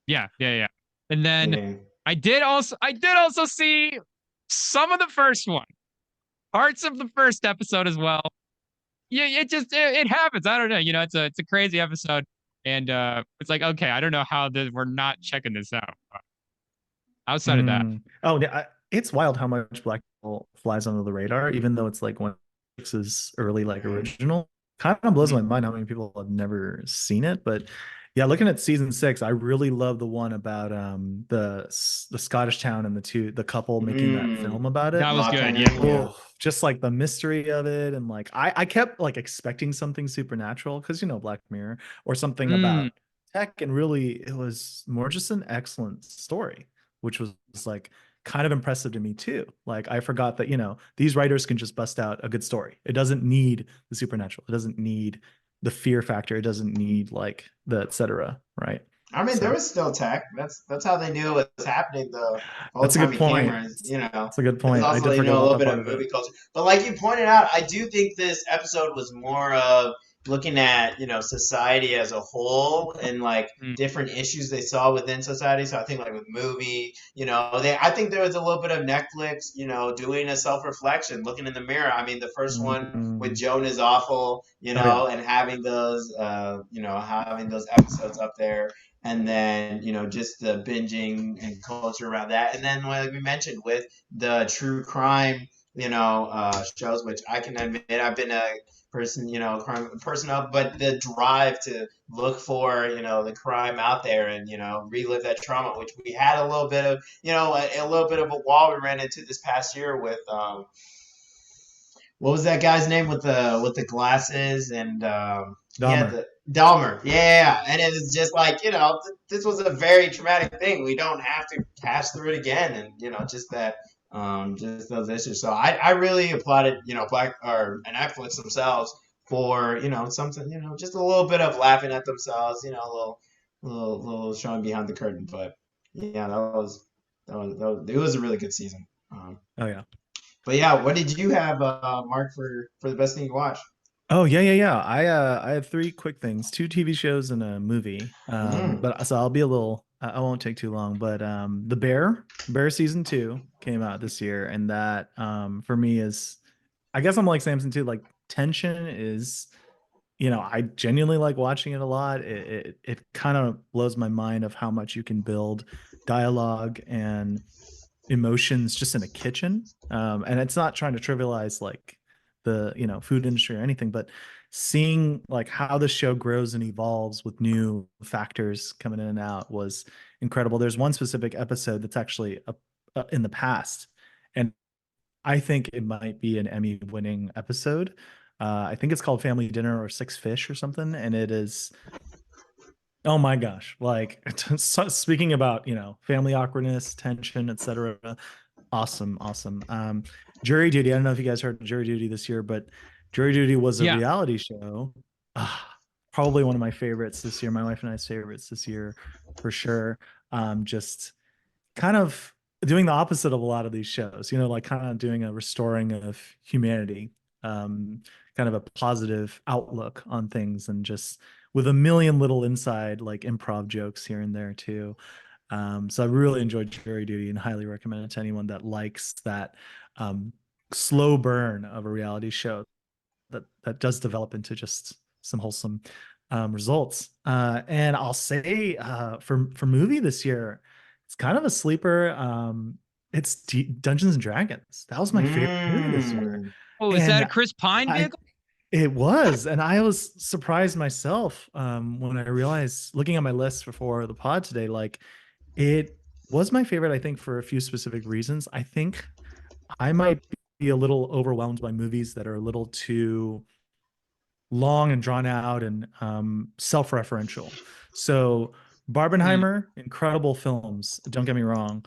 Yeah, yeah, yeah. And then Yeah. I did also see some of the first one, parts of the first episode as well. Yeah, it happens. I don't know. It's a crazy episode, and it's like okay, I don't know how we're not checking this out. Outside of that, Oh yeah, it's wild how much Black Hole flies under the radar, even though it's like one of Netflix's early like Mhm. original. Kind of blows mhm. my mind how many people have never seen it. But yeah, looking at season 6, I really love the one about the Scottish town and the couple making that Mm. film about That it. was good. Yeah. Lockdown, yeah. Oh, just like the mystery of it, and like I kept like expecting something supernatural because Black Mirror or something Mm. about tech, and really it was more just an excellent story, which was like kind of impressive to me too. Like I forgot that these writers can just bust out a good story. It doesn't need the supernatural. It doesn't need the fear factor. It doesn't need like the etc. Right? I mean, there So was still tech. That's how they knew it was happening the whole that's a time good it point. cameras, That's a good because point. I also did forget a about little that bit part of of it. movie culture. But like you pointed out, I do think this episode was more of looking at society as a whole and like Mm. different issues they saw within society. So I think like with movie, I think there was a little bit of Netflix, doing a self reflection, looking in the mirror. I mean, the first one with Mm. Joan is awful, Oh yeah. and having those episodes up there, and then just the binging and culture around that, and then like we mentioned with the true crime shows, which I can admit I've been a person crime person of, but the drive to look for the crime out there and relive that trauma, which we had a little bit of a little bit of a wall we ran into this past year with what was that guy's name with the glasses, and he had Dahmer. the Dahmer, yeah, and it's just like this was a very traumatic thing. We don't have to pass through it again, and just that, just those issues. So I really applauded Black or Netflix themselves for something, just a little bit of laughing at themselves, a little showing behind the curtain. But yeah, it was a really good season. Oh yeah. But yeah, what did you have, Mark, for the best thing you watched? Oh yeah. I have three quick things: two TV shows and a movie. Mm. But so I'll be a little. I won't take too long. But The Bear season two came out this year, and that for me is, I guess I'm like Samson too. Like tension is, I genuinely like watching it a lot. It kind of blows my mind of how much you can build dialogue and emotions just in a kitchen. And it's not trying to trivialize like the food industry or anything, but seeing like how the show grows and evolves with new factors coming in and out was incredible. There's one specific episode that's actually in the past, and I think it might be an Emmy winning episode. I think it's called Family Dinner or Six Fish or something, and it is, oh my gosh, like speaking about family awkwardness, tension, etc. Awesome. Jury Duty. I don't know if you guys heard of Jury Duty this year, but Jury Duty was a Yeah. reality show. Probably one of my favorites this year. My wife and I's favorites this year, for sure. Just kind of doing the opposite of a lot of these shows. Like kind of doing a restoring of humanity, kind of a positive outlook on things, and just with a million little inside like improv jokes here and there too. So I really enjoyed Jury Duty and highly recommend it to anyone that likes that um, slow burn of a reality show that does develop into just some wholesome results. And I'll say for movie this year, it's kind of a sleeper. It's Dungeons and Dragons. That was my favorite movie this year, Mm. Oh, is that a and Chris Pine I vehicle? it was, and I was surprised myself when I realized, looking at my list before the pod today, like it was my favorite, I think, for a few specific reasons. I think I might be a little overwhelmed by movies that are a little too long and drawn out and self-referential. So Hmm. Barbenheimer, incredible films, don't get me wrong,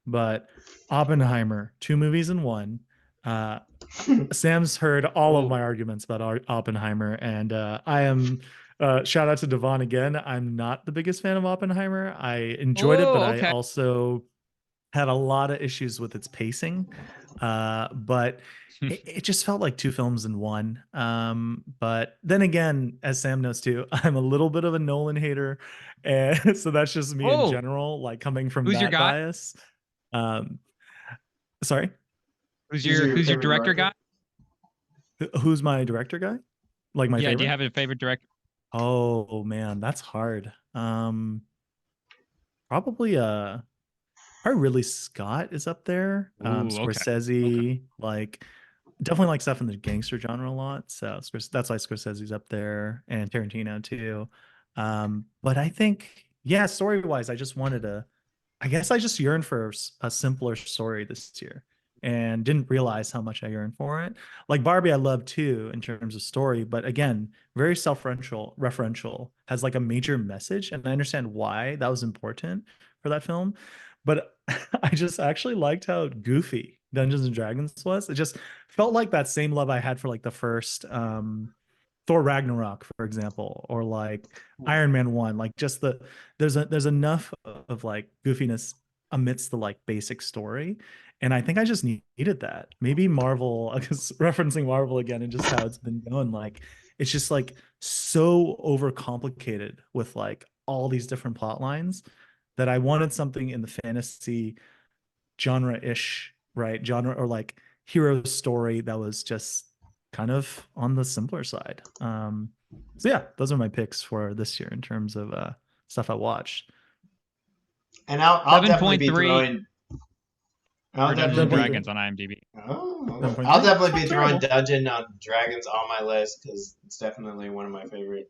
but Oppenheimer, two movies in one. Uh, Sam's heard all of Oh. my arguments about Oppenheimer, and I am. Shout out to Devon again. I'm not the biggest fan of Oppenheimer. I enjoyed it, but Oh, I okay. also had a lot of issues with its pacing. But it just felt like two films in one. But then again, as Sam knows too, I'm a little bit of a Nolan hater, and so that's just me in Oh, general, like coming from who's your that guy? bias. Um, Sorry, Who's your Who's your favorite director director? guy? who's my director guy? Like my Yeah, do you favorite? have a favorite director? Oh man, that's hard. Probably probably Ridley Scott is up there. Ooh, okay. Okay. Scorsese, like definitely like stuff in the gangster genre a lot. So that's why Scorsese's up there, and Tarantino too. But I think, yeah, story wise, I guess I just yearned for a simpler story this year and didn't realize how much I yearned for it. Like Barbie, I love too in terms of story, but again, very referential, has like a major message, and I understand why that was important for that film. But I just actually liked how goofy Dungeons and Dragons was. It just felt like that same love I had for like the first Thor Ragnarok, for example, or like Iron Man 1. Like just there's enough of like goofiness amidst the like basic story. And I think I just needed that. Maybe Marvel, because referencing Marvel again and just how it's been going, like it's just like so overcomplicated with like all these different plot lines that I wanted something in the fantasy genre-ish, right? Genre or like hero story that was just kind of on the simpler side. So yeah, those are my picks for this year in terms of stuff I watched. And I'll definitely be 7.3 throwing. for I'll Dungeons definitely and 7.3. be. Dragons on IMDb. Oh, okay. I'll 7.3. It's definitely not be throwing terrible. Dungeon on Dragons on my list because it's definitely one of my favorite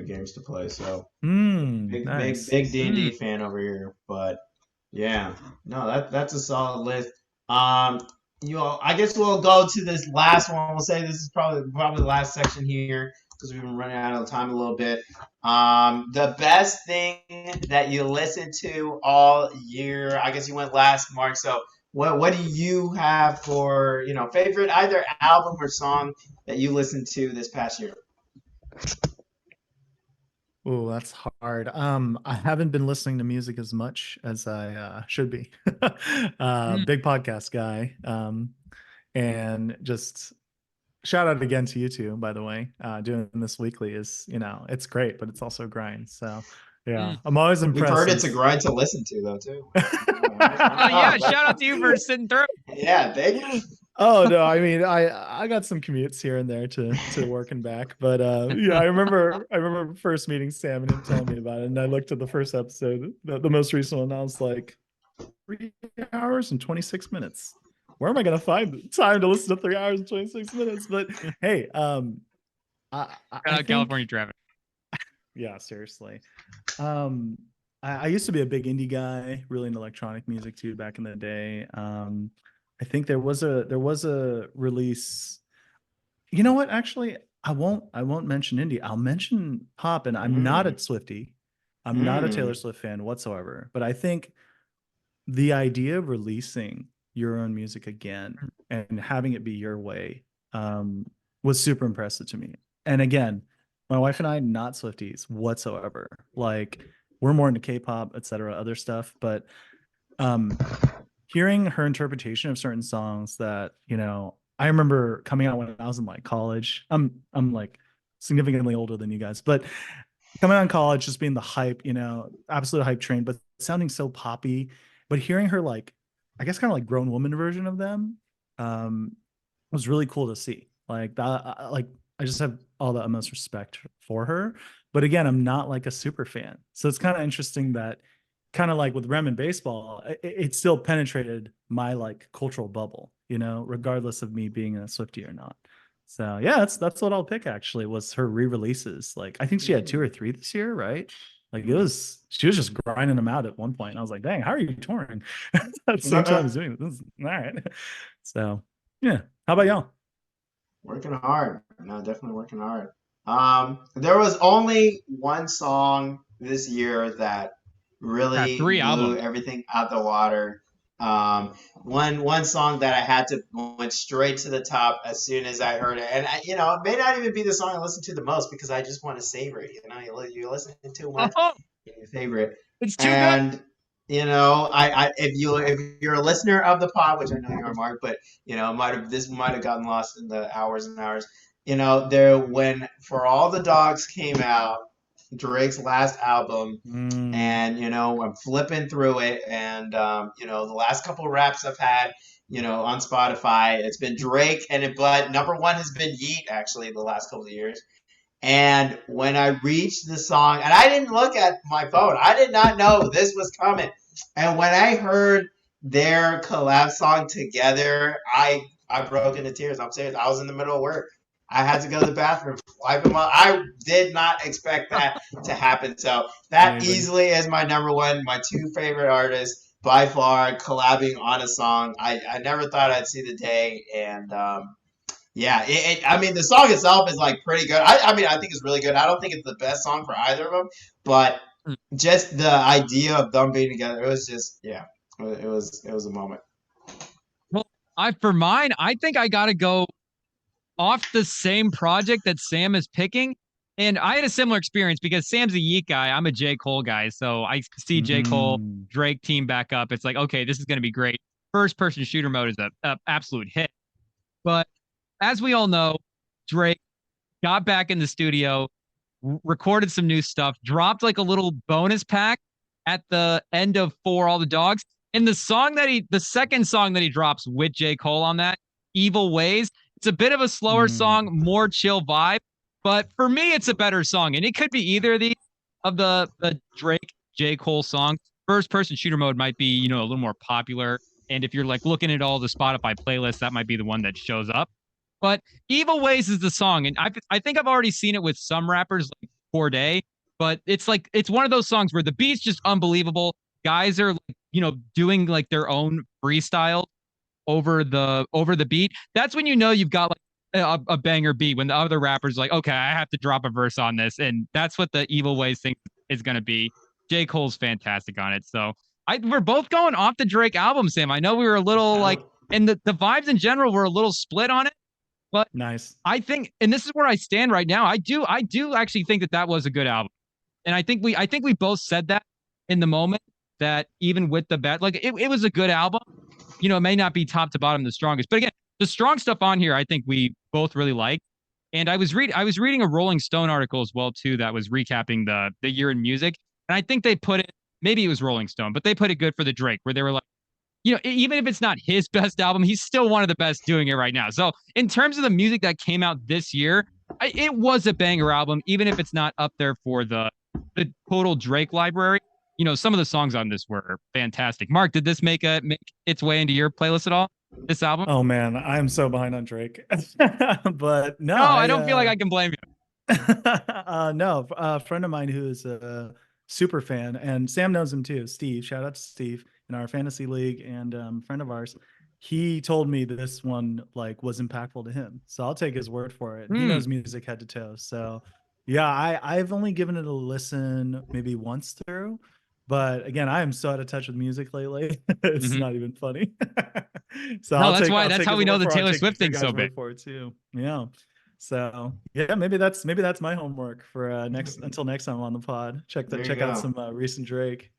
games to play. So Nice. big Hmm. D&D fan over here. But yeah, no, that's a solid list. I guess we'll go to this last one. We'll say this is probably the last section here because we've been running out of time a little bit. The best thing that you listened to all year. I guess you went last, Mark. So what do you have for favorite either album or song that you listened to this past year? Oh, that's hard. I haven't been listening to music as much as I should be. Mm. Big podcast guy. And just shout out again to you two, by the way. Doing this weekly is, it's great, but it's also a grind. So yeah, Mm. I'm always We've impressed heard it's a since grind to listen to, though, too. Oh yeah, shout out to you for sitting through. Yeah, thank you. Oh no, I mean I got some commutes here and there to work and back, but yeah, I remember first meeting Sam and him telling me about it, and I looked at the first episode, the most recent one, and I was like, 3 hours and 26 minutes. Where am I gonna find the time to listen to 3 hours and 26 minutes? But hey, I think California traffic. yeah, seriously. Um, I used to be a big indie guy, really into electronic music too back in the day. I think there was a release. You know what? Actually, I won't mention indie. I'll mention pop, and I'm not a Mm. Swiftie. I'm not a Taylor Mm. Swift fan whatsoever. But I think the idea of releasing your own music again and having it be your way was super impressive to me. And again, my wife and I not Swifties whatsoever. Like we're more into K-pop, etc., other stuff. But um, hearing her interpretation of certain songs that I remember coming out when I was in like college. I'm like significantly older than you guys, but coming out in college, just being the hype, absolute hype train, but sounding so poppy. But hearing her like, I guess kind of like grown woman version of them, um, was really cool to see. Like that, like I just have all the utmost respect for her. But again, I'm not like a super fan, so it's kind of interesting that kind of like with Rem and baseball, it still penetrated my like cultural bubble, regardless of me being a Swiftie or not. So yeah, that's what I'll pick actually was her re-releases. Like I think she had 2 or 3 this year, right? Like she was just grinding them out at one point. And I was like, dang, how are you touring at the same time as doing this? All right. So yeah. How about y'all? Working hard. No, definitely working hard. There was only one song this year that Got really 3 albums. blew everything out the water. One song that I had to went straight to the top as soon as I heard it, and it may not even be the song I listen to the most because I just want to savor it. You listen to one Oh, and you favorite, it's too good. and if you're a listener of the pod, which I know you are, Mark, but this might have gotten lost in the hours and hours. There when For All the Dogs came out, Drake's last album, Mm, and I'm flipping through it, and the last couple raps I've had, on Spotify, it's been Drake, but number one has been Yeet actually the last couple of years. And when I reached the song, and I didn't look at my phone, I did not know this was coming. And when I heard their collab song together, I broke into tears. I'm serious. I was in the middle of work. I had to go to the bathroom. I did not expect that to happen. So that amazing. easily is my number one, my two favorite artists by far collabing on a song. I never thought I'd see the day, and yeah, I mean, the song itself is like pretty good. I mean, I think it's really good. I don't think it's the best song for either of them, but Mm. just the idea of them being together, it was just, yeah, it was a moment. Well, for mine, I think I gotta go off the same project that Sam is picking. And I had a similar experience because Sam's a Yeet guy. I'm a J. Cole guy. So I see J. Cole, Mm, Drake team back up. It's like, okay, this is going to be great. First person shooter mode is a absolute hit. But as we all know, Drake got back in the studio, recorded some new stuff, dropped like a little bonus pack at the end of For All the Dogs. And the second song that he drops with J. Cole on that, Evil Ways, it's a bit of a slower mm, song, more chill vibe. But for me, it's a better song. And it could be either of these of the Drake J. Cole songs. First person shooter mode might be, a little more popular. And if you're like looking at all the Spotify playlists, that might be the one that shows up. But Evil Ways is the song, and I think I've already seen it with some rappers like Corday, but it's like it's one of those songs where the beat's just unbelievable. Guys are like, doing like their own freestyle over the beat. That's when you've got like a banger beat when the other rappers like, okay, I have to drop a verse on this, and that's what the Evil Ways thing is gonna be. J. Cole's fantastic on it, so we're both going off the Drake album, Sam. I know we were a little like, and the vibes in general were a little split on it. But Nice. I think, and this is where I stand right now. I do actually think that was a good album. And I think we both said that in the moment, that even with the bad, like it was a good album. You know, it may not be top to bottom the strongest, but again, the strong stuff on here, I think we both really like. And I was reading a Rolling Stone article as well too that was recapping the year in music, and I think they put it, maybe it was Rolling Stone, but they put it good for the Drake, where they were like, you know, even if it's not his best album, he's still one of the best doing it right now. So in terms of the music that came out this year, it was a banger album, even if it's not up there for the total Drake library. You know, some of the songs on this were fantastic. Mark, did this make its way into your playlist at all? This album? Oh man, I'm so behind on Drake. But no, No, I don't feel like I can blame you. No, a friend of mine who is a super fan, and Sam knows him too. Steve, shout out to Steve in our fantasy league, and friend of ours. He told me this one like was impactful to him, so I'll take his word for it. He knows music head to toe. So yeah, I've only given it a listen maybe once through, but again, I am so out of touch with music lately. It's not even funny. So No, I'll that's take how his we know word the for it. I'll Taylor take Swift your thing's guys' so big. word for it too. Yeah. So yeah, maybe that's my homework for until next time on the pod. Check out some recent Drake.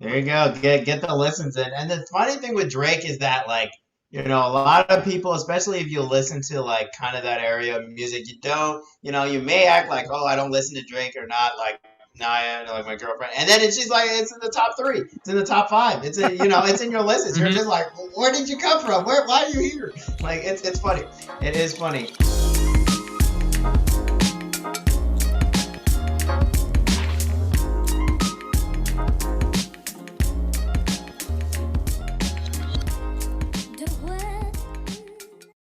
There you go. Get the listens in. And the funny thing with Drake is that like, you know, a lot of people, especially if you listen to like kind of that area of music, you don't, you know, you may act like, oh, I don't listen to Drake or not, like Naya, like my girlfriend, and then it's just like it's in the top 3, it's in the top 5, it's in, you know, it's in your listens. You're just like, where did you come from? Why are you here? Like it's funny. It is funny.